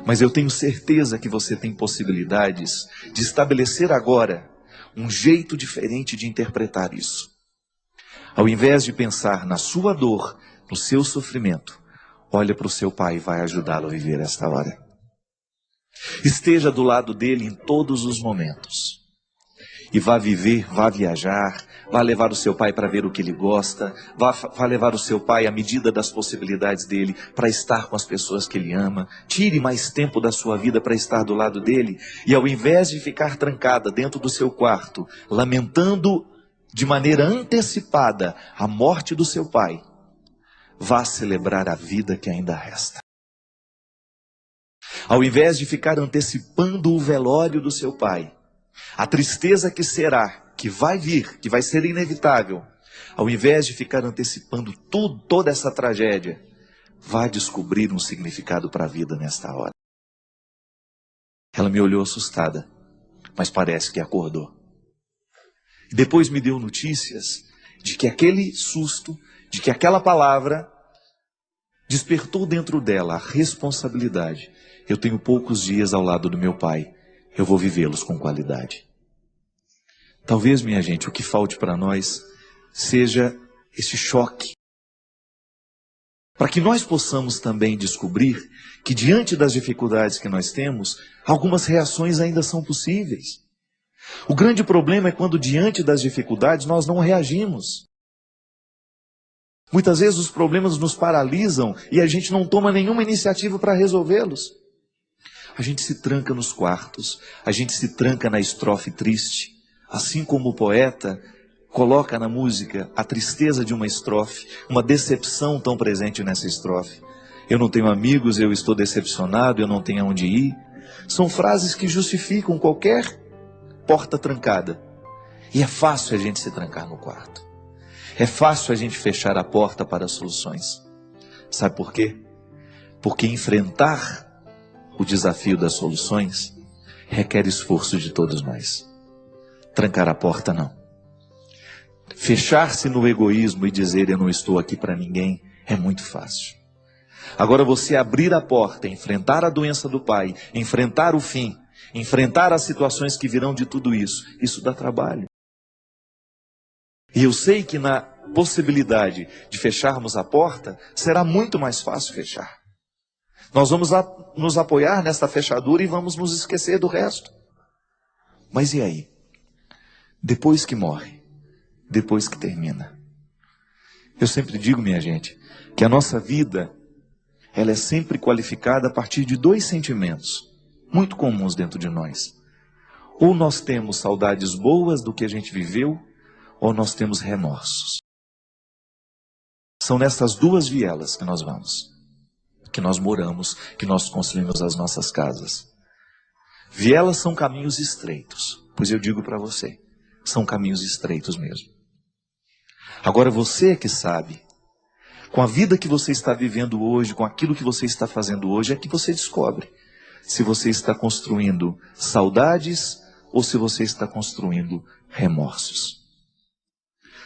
mas eu tenho certeza que você tem possibilidades de estabelecer agora um jeito diferente de interpretar isso. Ao invés de pensar na sua dor, no seu sofrimento, olha para o seu pai e vai ajudá-lo a viver esta hora. Esteja do lado dele em todos os momentos. E vá viver, vá viajar, vá levar o seu pai para ver o que ele gosta, vá levar o seu pai à medida das possibilidades dele para estar com as pessoas que ele ama. Tire mais tempo da sua vida para estar do lado dele e ao invés de ficar trancada dentro do seu quarto, lamentando de maneira antecipada a morte do seu pai, vá celebrar a vida que ainda resta. Ao invés de ficar antecipando o velório do seu pai, a tristeza que será, que vai vir, que vai ser inevitável, ao invés de ficar antecipando toda essa tragédia, vá descobrir um significado para a vida nesta hora. Ela me olhou assustada, mas parece que acordou. Depois me deu notícias de que aquele susto, de que aquela palavra despertou dentro dela a responsabilidade. Eu tenho poucos dias ao lado do meu pai. Eu vou vivê-los com qualidade. Talvez, minha gente, o que falte para nós seja esse choque. Para que nós possamos também descobrir que diante das dificuldades que nós temos, algumas reações ainda são possíveis. O grande problema é quando diante das dificuldades nós não reagimos. Muitas vezes os problemas nos paralisam e a gente não toma nenhuma iniciativa para resolvê-los. A gente se tranca nos quartos, a gente se tranca na estrofe triste, Assim como o poeta coloca na música a tristeza de uma estrofe, uma decepção tão presente nessa estrofe. Eu não tenho amigos, eu estou decepcionado, eu não tenho aonde ir. São frases que justificam qualquer porta trancada. E é fácil a gente se trancar no quarto. É fácil a gente fechar a porta para as soluções. Sabe por quê? Porque enfrentar o desafio das soluções requer esforço de todos nós. Trancar a porta não. Fechar-se no egoísmo e dizer eu não estou aqui para ninguém é muito fácil. Agora você abrir a porta, enfrentar a doença do pai, enfrentar o fim, enfrentar as situações que virão de tudo isso dá trabalho. E eu sei que na possibilidade de fecharmos a porta, será muito mais fácil fechar. Nós vamos nos apoiar nesta fechadura e vamos nos esquecer do resto. Mas e aí? Depois que morre, depois que termina. Eu sempre digo, minha gente, que a nossa vida, ela é sempre qualificada a partir de 2 sentimentos, muito comuns dentro de nós. Ou nós temos saudades boas do que a gente viveu, ou nós temos remorsos. São nessas 2 vielas que nós vamos, que nós moramos, que nós construímos as nossas casas. Vielas são caminhos estreitos, pois eu digo para você, são caminhos estreitos mesmo. Agora você é que sabe, com a vida que você está vivendo hoje, com aquilo que você está fazendo hoje, é que você descobre se você está construindo saudades ou se você está construindo remorsos.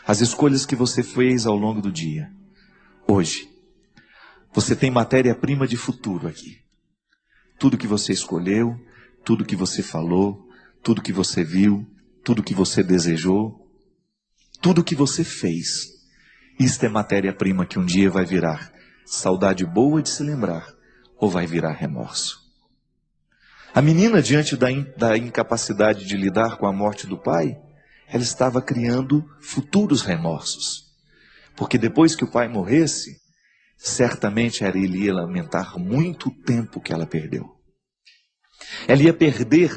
As escolhas que você fez ao longo do dia, hoje, você tem matéria-prima de futuro aqui. Tudo que você escolheu, tudo que você falou, tudo que você viu, tudo que você desejou, tudo que você fez. Isto é matéria-prima que um dia vai virar saudade boa de se lembrar, ou vai virar remorso. A menina, diante da incapacidade de lidar com a morte do pai, ela estava criando futuros remorsos. Porque depois que o pai morresse, certamente ele ia lamentar muito o tempo que ela perdeu. Ela ia perder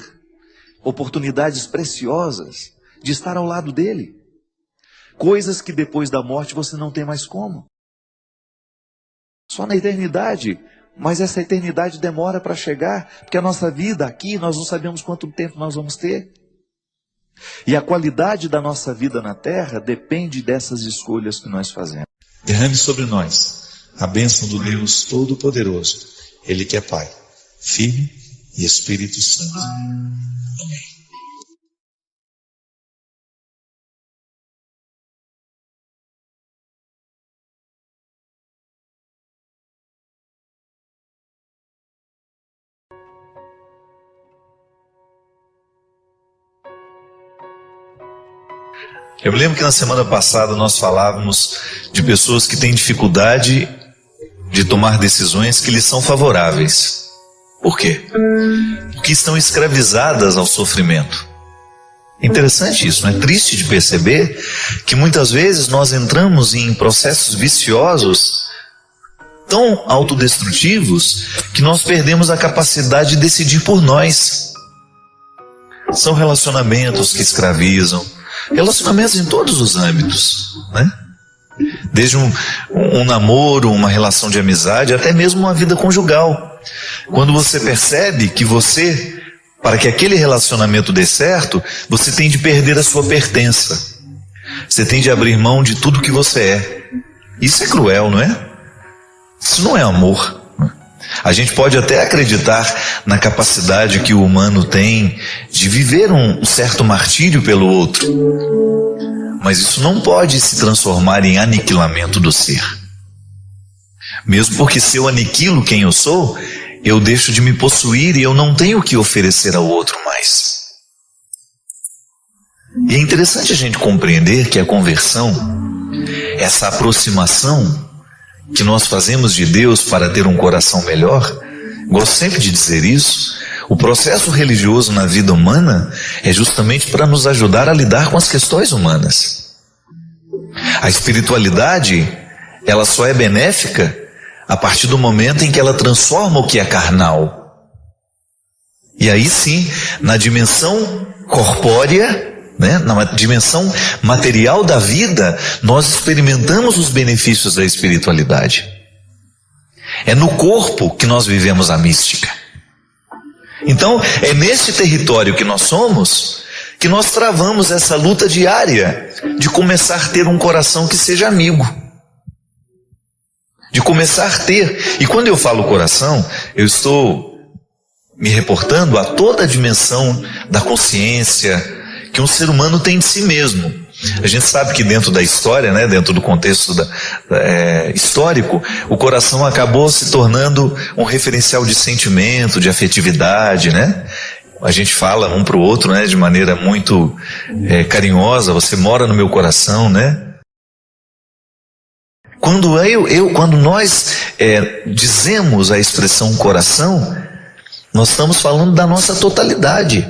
oportunidades preciosas de estar ao lado dele. Coisas que depois da morte você não tem mais como. Só na eternidade. Mas essa eternidade demora para chegar, porque a nossa vida aqui, nós não sabemos quanto tempo nós vamos ter. E a qualidade da nossa vida na terra depende dessas escolhas que nós fazemos. Derrame sobre nós a bênção do Deus Todo-Poderoso, Ele que é Pai, Filho e Espírito Santo. Amém. Eu me lembro que na semana passada nós falávamos de pessoas que têm dificuldade de tomar decisões que lhes são favoráveis. Por quê? Porque estão escravizadas ao sofrimento. É interessante isso, não é? Triste de perceber que muitas vezes nós entramos em processos viciosos tão autodestrutivos que nós perdemos a capacidade de decidir por nós. São relacionamentos que escravizam. Relacionamentos em todos os âmbitos, né? Desde um namoro, uma relação de amizade, até mesmo uma vida conjugal. Quando você percebe que você, para que aquele relacionamento dê certo, você tem de perder a sua pertença. Você tem de abrir mão de tudo que você é. Isso é cruel, não é? Isso não é amor. A gente pode até acreditar na capacidade que o humano tem de viver um certo martírio pelo outro, mas isso não pode se transformar em aniquilamento do ser. Mesmo porque se eu aniquilo quem eu sou, eu deixo de me possuir e eu não tenho o que oferecer ao outro mais. E é interessante a gente compreender que a conversão, essa aproximação que nós fazemos de Deus para ter um coração melhor, gosto sempre de dizer isso, o processo religioso na vida humana é justamente para nos ajudar a lidar com as questões humanas. A espiritualidade, ela só é benéfica a partir do momento em que ela transforma o que é carnal. E aí sim, na dimensão corpórea, né? Na dimensão material da vida, nós experimentamos os benefícios da espiritualidade. É no corpo que nós vivemos a mística. Então, é nesse território que nós somos, que nós travamos essa luta diária de começar a ter um coração que seja amigo. De começar a ter. E quando eu falo coração, eu estou me reportando a toda a dimensão da consciência que um ser humano tem de si mesmo. A gente sabe que dentro da história, né, dentro do contexto histórico, o coração acabou se tornando um referencial de sentimento, de afetividade, né? A gente fala um para o outro, né, de maneira muito carinhosa, você mora no meu coração, né? Quando nós dizemos a expressão coração, nós estamos falando da nossa totalidade.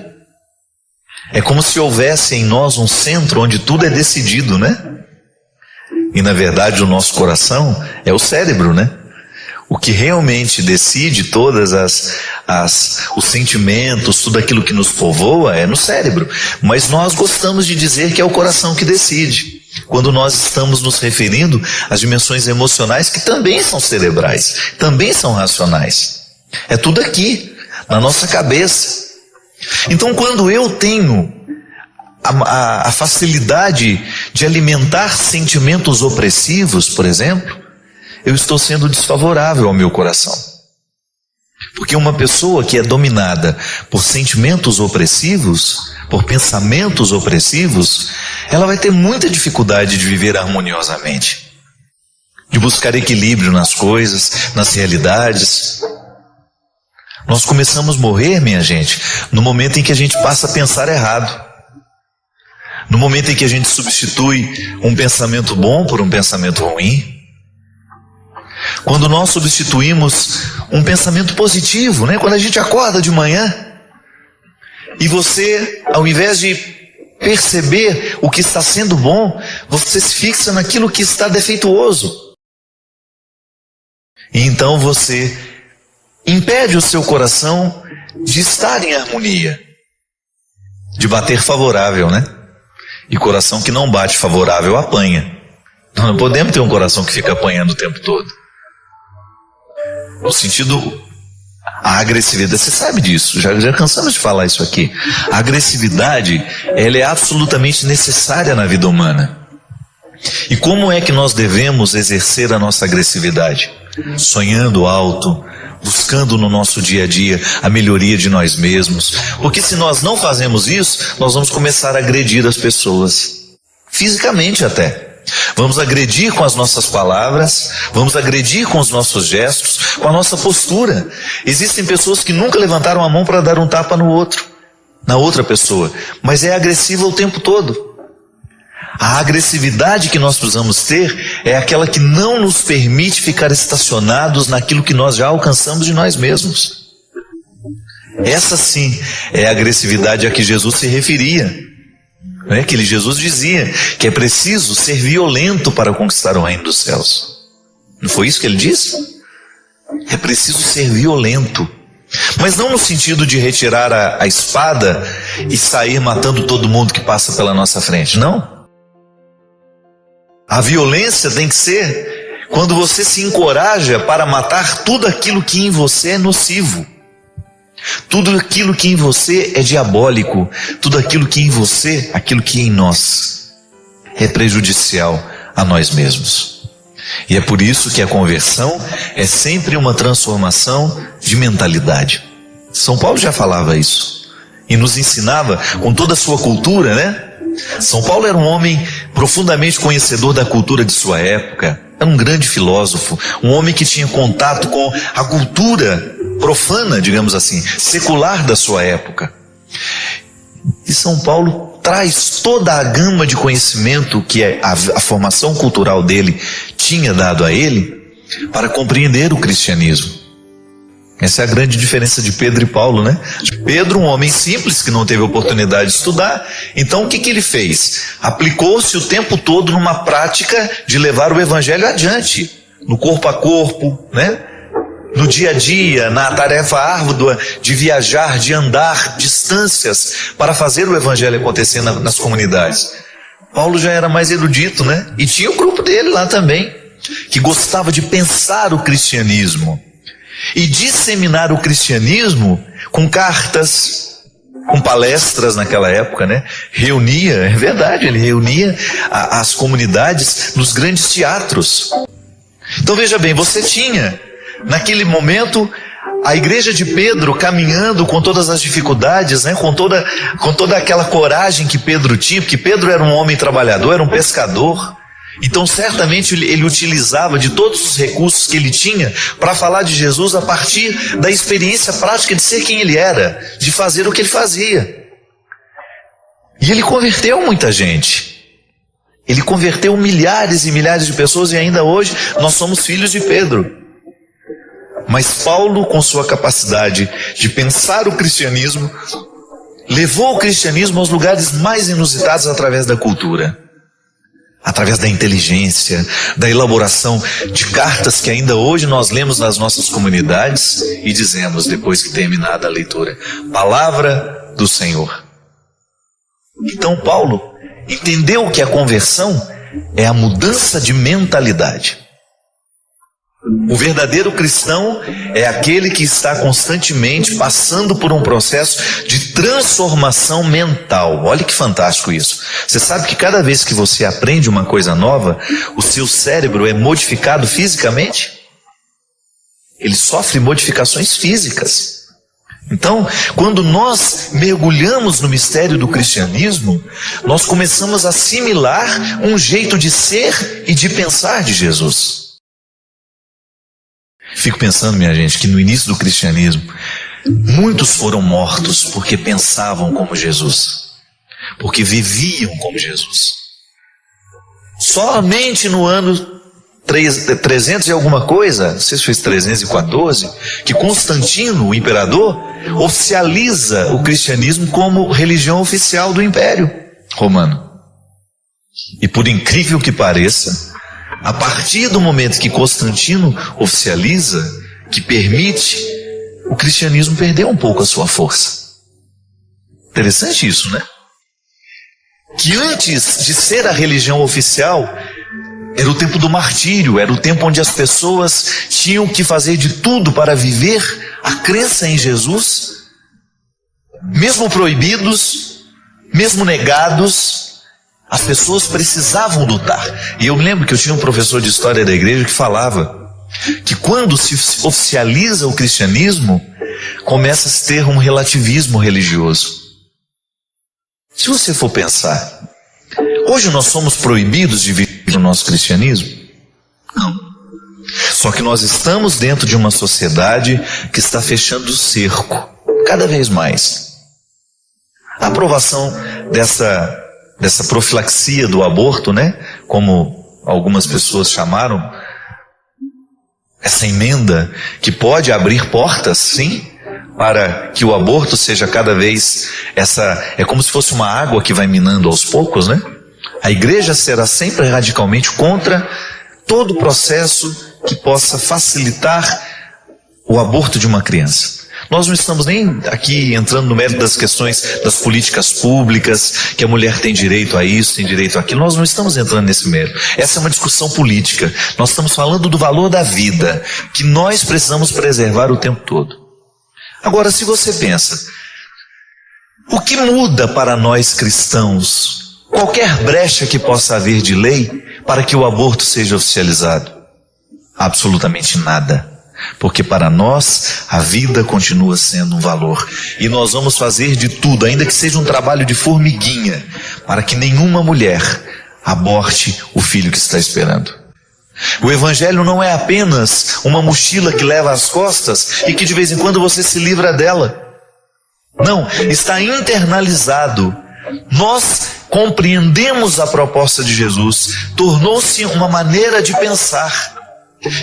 É como se houvesse em nós um centro onde tudo é decidido, né? E na verdade o nosso coração é o cérebro, né? O que realmente decide todas os sentimentos, tudo aquilo que nos povoa é no cérebro. Mas nós gostamos de dizer que é o coração que decide, quando nós estamos nos referindo às dimensões emocionais que também são cerebrais, também são racionais. É tudo aqui, na nossa cabeça. Então, quando eu tenho a facilidade de alimentar sentimentos opressivos, por exemplo, eu estou sendo desfavorável ao meu coração. Porque uma pessoa que é dominada por sentimentos opressivos, por pensamentos opressivos, ela vai ter muita dificuldade de viver harmoniosamente, de buscar equilíbrio nas coisas, nas realidades. Nós começamos a morrer, minha gente, no momento em que a gente passa a pensar errado. No momento em que a gente substitui um pensamento bom por um pensamento ruim. Quando nós substituímos um pensamento positivo, né? Quando a gente acorda de manhã e você, ao invés de perceber o que está sendo bom, você se fixa naquilo que está defeituoso. E então você impede o seu coração de estar em harmonia, de bater favorável, né? E coração que não bate favorável apanha. Nós não podemos ter um coração que fica apanhando o tempo todo. No sentido, a agressividade, você sabe disso, já cansamos de falar isso aqui. A agressividade, ela é absolutamente necessária na vida humana. E como é que nós devemos exercer a nossa agressividade? Sonhando alto, buscando no nosso dia a dia a melhoria de nós mesmos. Porque se nós não fazemos isso, nós vamos começar a agredir as pessoas, fisicamente até. Vamos agredir com as nossas palavras, vamos agredir com os nossos gestos, com a nossa postura. Existem pessoas que nunca levantaram a mão para dar um tapa na outra pessoa, mas é agressiva o tempo todo. A agressividade que nós precisamos ter é aquela que não nos permite ficar estacionados naquilo que nós já alcançamos de nós mesmos. Essa sim é a agressividade a que Jesus se referia. Que Jesus dizia que é preciso ser violento para conquistar o reino dos céus. Não foi isso que ele disse? É preciso ser violento. Mas não no sentido de retirar a espada e sair matando todo mundo que passa pela nossa frente, não. A violência tem que ser quando você se encoraja para matar tudo aquilo que em você é nocivo. Tudo aquilo que em você é diabólico, tudo aquilo que em você, aquilo que em nós é prejudicial a nós mesmos. E é por isso que a conversão é sempre uma transformação de mentalidade. São Paulo já falava isso e nos ensinava com toda a sua cultura, né? São Paulo era um homem profundamente conhecedor da cultura de sua época, era um grande filósofo, um homem que tinha contato com a cultura profana, digamos assim, secular da sua época. E São Paulo traz toda a gama de conhecimento que a formação cultural dele tinha dado a ele para compreender o cristianismo. Essa é a grande diferença de Pedro e Paulo, né? Pedro, um homem simples que não teve oportunidade de estudar, então o que ele fez? Aplicou-se o tempo todo numa prática de levar o evangelho adiante, no corpo a corpo, né? no dia a dia, na tarefa árdua de viajar, de andar distâncias para fazer o evangelho acontecer nas comunidades. Paulo já era mais erudito, né? E tinha o grupo dele lá também, que gostava de pensar o cristianismo e disseminar o cristianismo com cartas, com palestras naquela época, né? Reunia, é verdade, ele reunia as comunidades nos grandes teatros. Então veja bem, você tinha, naquele momento, a igreja de Pedro caminhando com todas as dificuldades, né? com toda aquela coragem que Pedro tinha, porque Pedro era um homem trabalhador, era um pescador. Então certamente ele utilizava de todos os recursos que ele tinha para falar de Jesus a partir da experiência prática de ser quem ele era, de fazer o que ele fazia. E ele converteu muita gente. Ele converteu milhares e milhares de pessoas, e ainda hoje nós somos filhos de Pedro. Mas Paulo, com sua capacidade de pensar o cristianismo, levou o cristianismo aos lugares mais inusitados através da cultura, através da inteligência, da elaboração de cartas que ainda hoje nós lemos nas nossas comunidades e dizemos, depois que terminada a leitura, palavra do Senhor. Então Paulo entendeu que a conversão é a mudança de mentalidade. O verdadeiro cristão é aquele que está constantemente passando por um processo de transformação mental. Olha que fantástico isso. Você sabe que cada vez que você aprende uma coisa nova, o seu cérebro é modificado fisicamente? Ele sofre modificações físicas. Então, quando nós mergulhamos no mistério do cristianismo, nós começamos a assimilar um jeito de ser e de pensar de Jesus. Fico pensando, minha gente, que no início do cristianismo, muitos foram mortos porque pensavam como Jesus, porque viviam como Jesus. Somente no ano 300 e alguma coisa, não sei se foi 314, que Constantino, o imperador, oficializa o cristianismo como religião oficial do Império Romano. E por incrível que pareça, a partir do momento que Constantino oficializa, que permite, o cristianismo perdeu um pouco a sua força. Interessante isso, né? Que antes de ser a religião oficial, era o tempo do martírio, era o tempo onde as pessoas tinham que fazer de tudo para viver a crença em Jesus, mesmo proibidos, mesmo negados. As pessoas precisavam lutar. E eu me lembro que eu tinha um professor de história da igreja que falava que quando se oficializa o cristianismo, começa a se ter um relativismo religioso. Se você for pensar, hoje nós somos proibidos de viver o nosso cristianismo? Não. Só que nós estamos dentro de uma sociedade que está fechando o cerco, cada vez mais. A aprovação dessa profilaxia do aborto, né? Como algumas pessoas chamaram, essa emenda que pode abrir portas, sim, para que o aborto seja cada vez é como se fosse uma água que vai minando aos poucos, né? A igreja será sempre radicalmente contra todo processo que possa facilitar o aborto de uma criança. Nós não estamos nem aqui entrando no mérito das questões das políticas públicas, que a mulher tem direito a isso, tem direito a aquilo. Nós não estamos entrando nesse mérito. Essa é uma discussão política. Nós estamos falando do valor da vida, que nós precisamos preservar o tempo todo. Agora, se você pensa, o que muda para nós cristãos qualquer brecha que possa haver de lei para que o aborto seja oficializado? Absolutamente nada. Porque para nós a vida continua sendo um valor. E nós vamos fazer de tudo, ainda que seja um trabalho de formiguinha, para que nenhuma mulher aborte o filho que está esperando. O evangelho não é apenas uma mochila que leva às costas e que de vez em quando você se livra dela. Não, está internalizado. Nós compreendemos a proposta de Jesus, tornou-se uma maneira de pensar.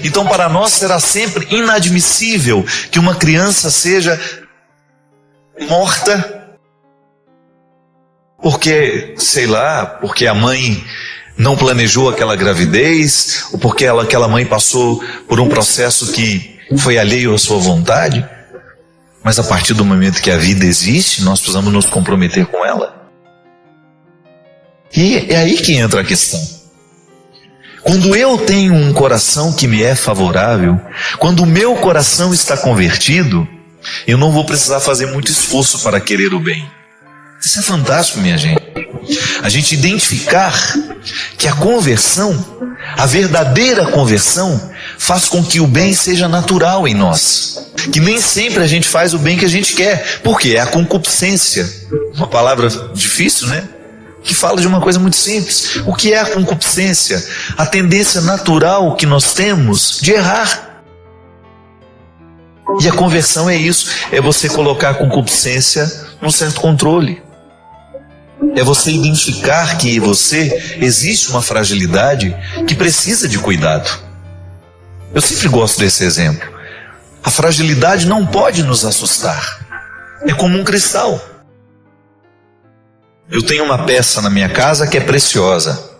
Então para nós será sempre inadmissível que uma criança seja morta porque, sei lá, porque a mãe não planejou aquela gravidez, ou porque aquela mãe passou por um processo que foi alheio à sua vontade, mas a partir do momento que a vida existe, nós precisamos nos comprometer com ela. E é aí que entra a questão. Quando eu tenho um coração que me é favorável, quando o meu coração está convertido, eu não vou precisar fazer muito esforço para querer o bem. Isso é fantástico, minha gente. A gente identificar que a conversão, a verdadeira conversão, faz com que o bem seja natural em nós. Que nem sempre a gente faz o bem que a gente quer. Por quê? É a concupiscência. Uma palavra difícil, né? Que fala de uma coisa muito simples. O que é a concupiscência? A tendência natural que nós temos de errar. E a conversão é isso. É você colocar a concupiscência num certo controle. É você identificar que em você existe uma fragilidade que precisa de cuidado. Eu sempre gosto desse exemplo. A fragilidade não pode nos assustar. É como um cristal. Eu tenho uma peça na minha casa que é preciosa.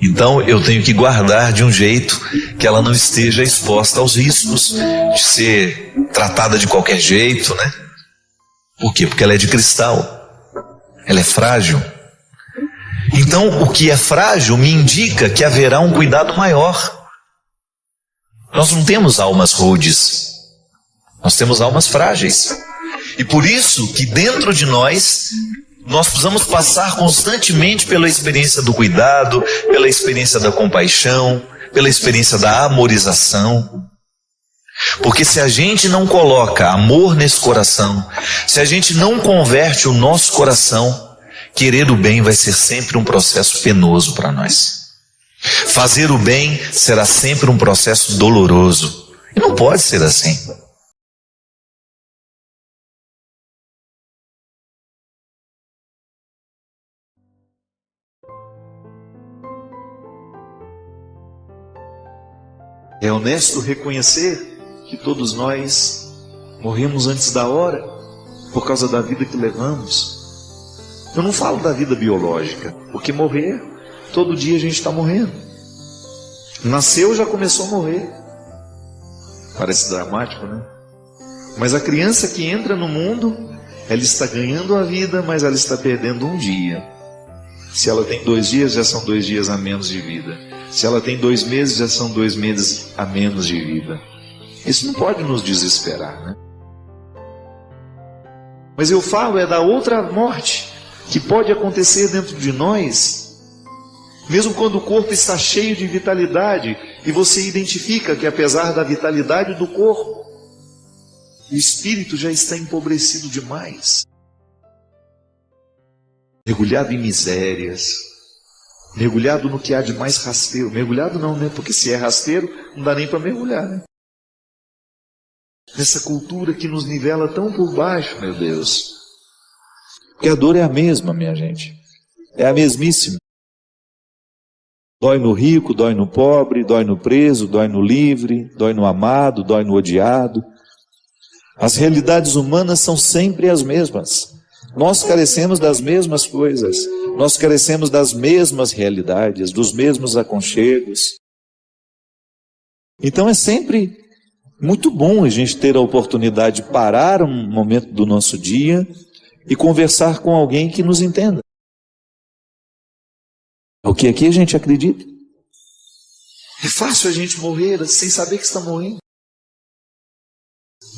Então eu tenho que guardar de um jeito que ela não esteja exposta aos riscos de ser tratada de qualquer jeito, né? Por quê? Porque ela é de cristal. Ela é frágil. Então, o que é frágil me indica que haverá um cuidado maior. Nós não temos almas rudes. Nós temos almas frágeis. E por isso que dentro de nós precisamos passar constantemente pela experiência do cuidado, pela experiência da compaixão, pela experiência da amorização. Porque se a gente não coloca amor nesse coração, se a gente não converte o nosso coração, querer o bem vai ser sempre um processo penoso para nós. Fazer o bem será sempre um processo doloroso. E não pode ser assim. É honesto reconhecer que todos nós morremos antes da hora, por causa da vida que levamos. Eu não falo da vida biológica, porque morrer, todo dia a gente está morrendo. Nasceu, já começou a morrer. Parece dramático, né? Mas a criança que entra no mundo, ela está ganhando a vida, mas ela está perdendo um dia. Se ela tem 2 dias, já são 2 dias a menos de vida. Se ela tem 2 meses, já são 2 meses a menos de vida. Isso não pode nos desesperar, né? Mas eu falo da outra morte que pode acontecer dentro de nós, mesmo quando o corpo está cheio de vitalidade e você identifica que apesar da vitalidade do corpo, o espírito já está empobrecido demais, mergulhado em misérias, mergulhado no que há de mais rasteiro. Mergulhado não, né? Porque se é rasteiro, não dá nem para mergulhar, né? Nessa cultura que nos nivela tão por baixo, meu Deus. Porque a dor é a mesma, minha gente. É a mesmíssima. Dói no rico, dói no pobre, dói no preso, dói no livre, dói no amado, dói no odiado. As realidades humanas são sempre as mesmas. Nós carecemos das mesmas coisas. Nós carecemos das mesmas realidades, dos mesmos aconchegos. Então é sempre muito bom a gente ter a oportunidade de parar um momento do nosso dia e conversar com alguém que nos entenda. O que aqui a gente acredita? É fácil a gente morrer sem saber que está morrendo.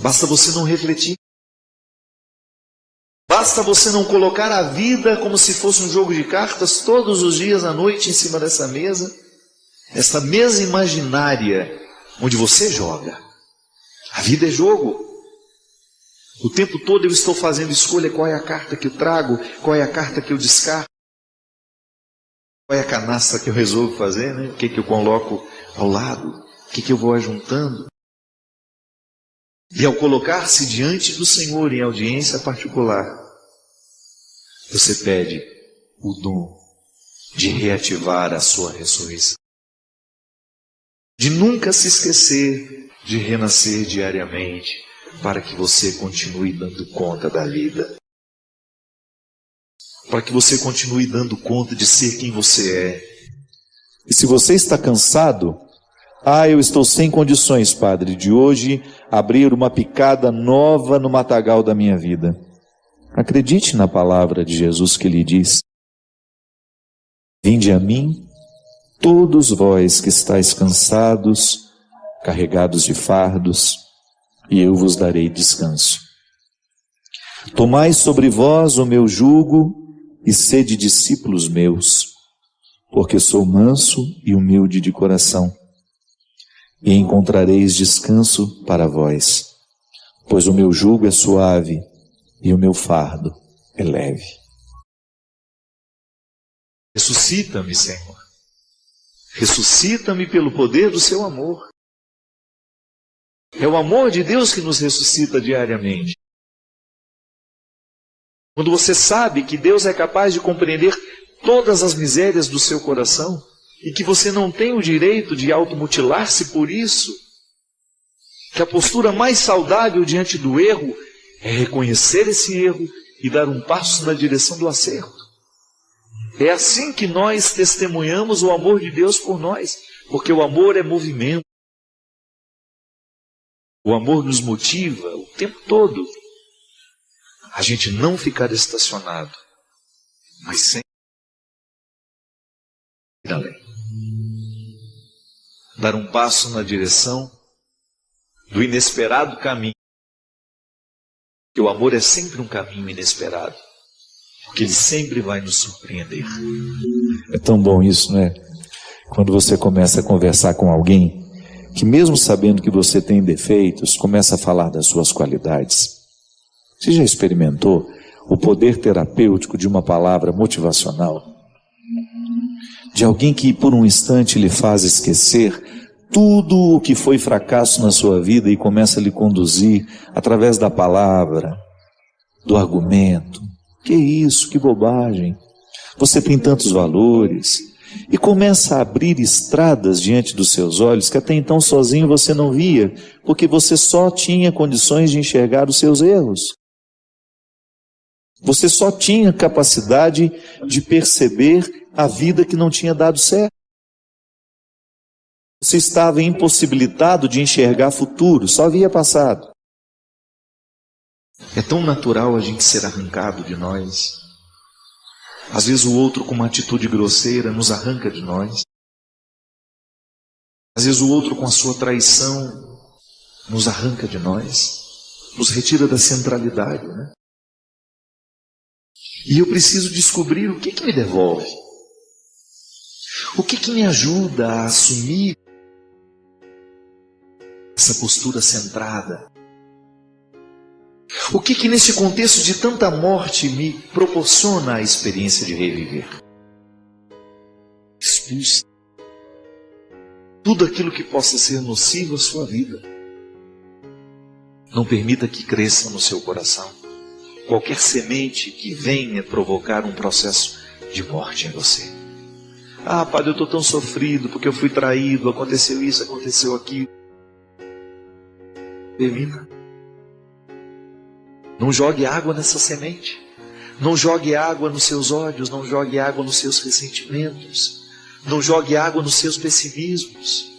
Basta você não refletir. Basta você não colocar a vida como se fosse um jogo de cartas todos os dias à noite em cima dessa mesa. Essa mesa imaginária onde você joga. A vida é jogo. O tempo todo eu estou fazendo escolha, qual é a carta que eu trago, qual é a carta que eu descarto, qual é a canastra que eu resolvo fazer, né? O que eu coloco ao lado, o que eu vou ajuntando. E ao colocar-se diante do Senhor em audiência particular, você pede o dom de reativar a sua ressurreição. De nunca se esquecer de renascer diariamente, para que você continue dando conta da vida. Para que você continue dando conta de ser quem você é. E se você está cansado, Eu estou sem condições, Padre, de hoje abrir uma picada nova no matagal da minha vida. Acredite na palavra de Jesus que lhe diz: vinde a mim, todos vós que estáis cansados, carregados de fardos, e eu vos darei descanso. Tomai sobre vós o meu jugo e sede discípulos meus, porque sou manso e humilde de coração, e encontrareis descanso para vós, pois o meu jugo é suave e o meu fardo é leve. Ressuscita-me, Senhor. Ressuscita-me pelo poder do seu amor. É o amor de Deus que nos ressuscita diariamente. Quando você sabe que Deus é capaz de compreender todas as misérias do seu coração e que você não tem o direito de automutilar-se por isso, que a postura mais saudável diante do erro é reconhecer esse erro e dar um passo na direção do acerto. É assim que nós testemunhamos o amor de Deus por nós, porque o amor é movimento. O amor nos motiva o tempo todo a gente não ficar estacionado, mas sempre ir além. Dar um passo na direção do inesperado caminho. Porque o amor é sempre um caminho inesperado, porque ele sempre vai nos surpreender. É tão bom isso, não é? Quando você começa a conversar com alguém que, mesmo sabendo que você tem defeitos, começa a falar das suas qualidades. Você já experimentou o poder terapêutico de uma palavra motivacional? De alguém que por um instante lhe faz esquecer tudo o que foi fracasso na sua vida e começa a lhe conduzir através da palavra, do argumento. Que isso, que bobagem. Você tem tantos valores. E começa a abrir estradas diante dos seus olhos que até então sozinho você não via, porque você só tinha condições de enxergar os seus erros. Você só tinha capacidade de perceber a vida que não tinha dado certo. Você estava impossibilitado de enxergar futuro, só via passado. É tão natural a gente ser arrancado de nós. Às vezes o outro com uma atitude grosseira nos arranca de nós. Às vezes o outro com a sua traição nos arranca de nós, nos retira da centralidade, né? E eu preciso descobrir o que me devolve. O que me ajuda a assumir essa postura centrada? O que nesse contexto de tanta morte me proporciona a experiência de reviver? Expulse tudo aquilo que possa ser nocivo à sua vida. Não permita que cresça no seu coração qualquer semente que venha provocar um processo de morte em você. Padre, eu estou tão sofrido porque eu fui traído, aconteceu isso, aconteceu aquilo. Permita. Não jogue água nessa semente. Não jogue água nos seus ódios, não jogue água nos seus ressentimentos. Não jogue água nos seus pessimismos.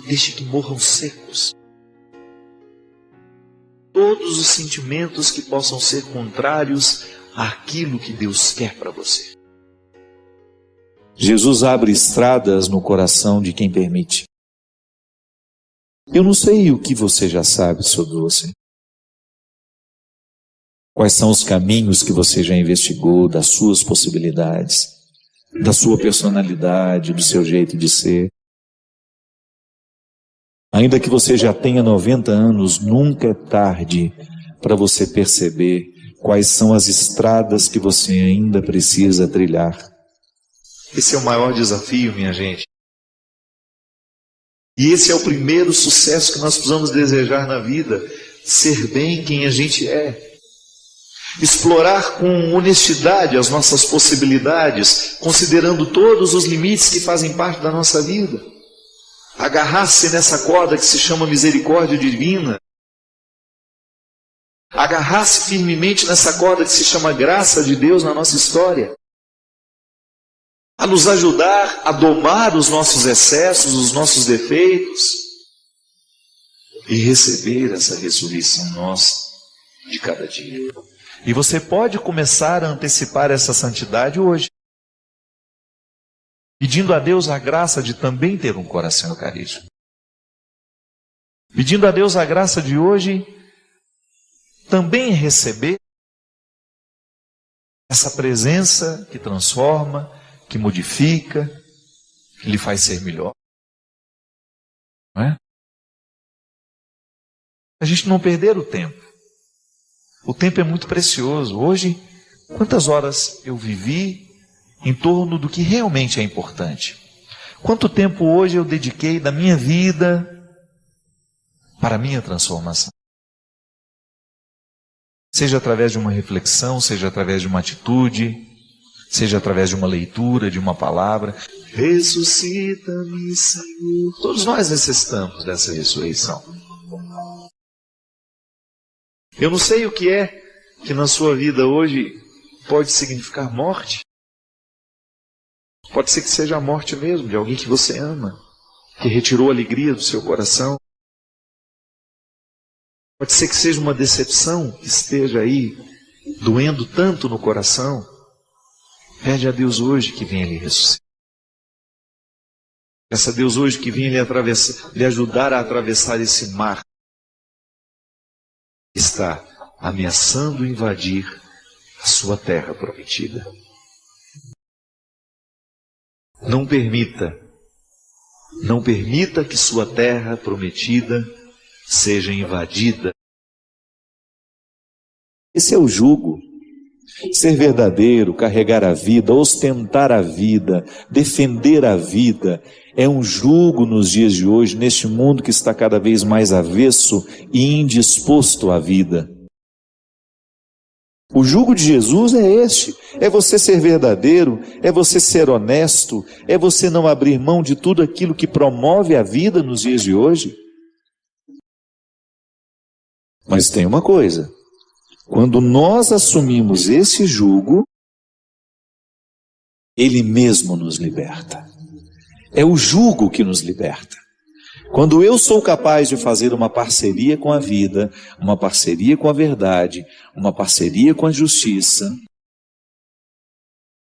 Deixe que morram secos todos os sentimentos que possam ser contrários àquilo que Deus quer para você. Jesus abre estradas no coração de quem permite. Eu não sei o que você já sabe sobre você. Quais são os caminhos que você já investigou, das suas possibilidades, da sua personalidade, do seu jeito de ser. Ainda que você já tenha 90 anos, nunca é tarde para você perceber quais são as estradas que você ainda precisa trilhar. Esse é o maior desafio, minha gente. E esse é o primeiro sucesso que nós precisamos desejar na vida: ser bem quem a gente é. Explorar com honestidade as nossas possibilidades, considerando todos os limites que fazem parte da nossa vida. Agarrar-se nessa corda que se chama misericórdia divina. Agarrar-se firmemente nessa corda que se chama graça de Deus na nossa história. a nos ajudar a domar os nossos excessos, os nossos defeitos e receber essa ressurreição nossa de cada dia. E você pode começar a antecipar essa santidade hoje, pedindo a Deus a graça de também ter um coração eucarístico. Pedindo a Deus a graça de hoje também receber essa presença que transforma, que modifica, que lhe faz ser melhor. Não é? A gente não perder o tempo. O tempo é muito precioso. Hoje, quantas horas eu vivi em torno do que realmente é importante? Quanto tempo hoje eu dediquei da minha vida para a minha transformação? Seja através de uma reflexão, seja através de uma atitude, seja através de uma leitura, de uma palavra. Ressuscita-me, Senhor. Todos nós necessitamos dessa ressurreição. Eu não sei o que é que na sua vida hoje pode significar morte. Pode ser que seja a morte mesmo de alguém que você ama, que retirou a alegria do seu coração. Pode ser que seja uma decepção que esteja aí, doendo tanto no coração. Pede a Deus hoje que venha lhe ressuscitar. Peça a Deus hoje que venha lhe ajudar a atravessar esse mar que está ameaçando invadir a sua terra prometida. Não permita que sua terra prometida seja invadida. Esse é o jugo. Ser verdadeiro, carregar a vida, ostentar a vida, defender a vida, é um jugo nos dias de hoje, neste mundo que está cada vez mais avesso e indisposto à vida. O jugo de Jesus é este, é você ser verdadeiro, é você ser honesto, é você não abrir mão de tudo aquilo que promove a vida nos dias de hoje. Mas tem uma coisa, quando nós assumimos esse jugo, Ele mesmo nos liberta. É o jugo que nos liberta. Quando eu sou capaz de fazer uma parceria com a vida, uma parceria com a verdade, uma parceria com a justiça,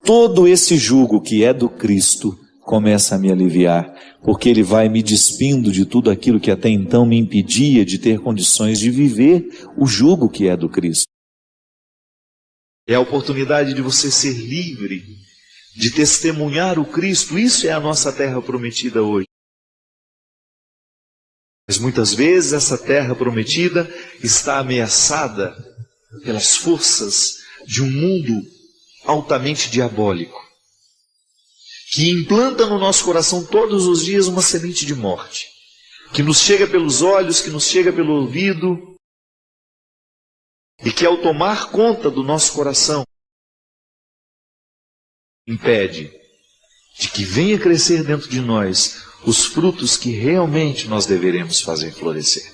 todo esse jugo que é do Cristo começa a me aliviar, porque Ele vai me despindo de tudo aquilo que até então me impedia de ter condições de viver o jugo que é do Cristo. É a oportunidade de você ser livre, de testemunhar o Cristo. Isso é a nossa terra prometida hoje. Mas muitas vezes essa terra prometida está ameaçada pelas forças de um mundo altamente diabólico, que implanta no nosso coração todos os dias uma semente de morte, que nos chega pelos olhos, que nos chega pelo ouvido, e que ao tomar conta do nosso coração, impede de que venha crescer dentro de nós os frutos que realmente nós deveremos fazer florescer.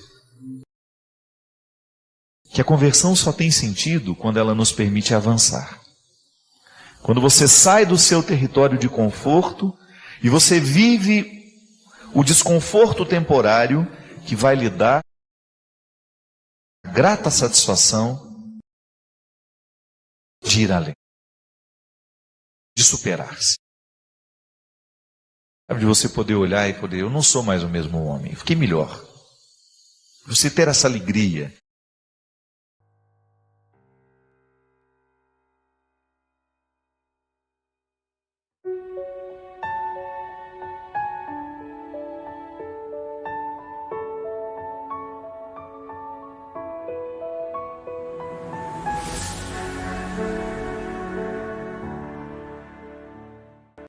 Que a conversão só tem sentido quando ela nos permite avançar. Quando você sai do seu território de conforto e você vive o desconforto temporário que vai lhe dar grata satisfação de ir além, de superar-se. De você poder olhar e poder, eu não sou mais o mesmo homem, eu fiquei melhor. Você ter essa alegria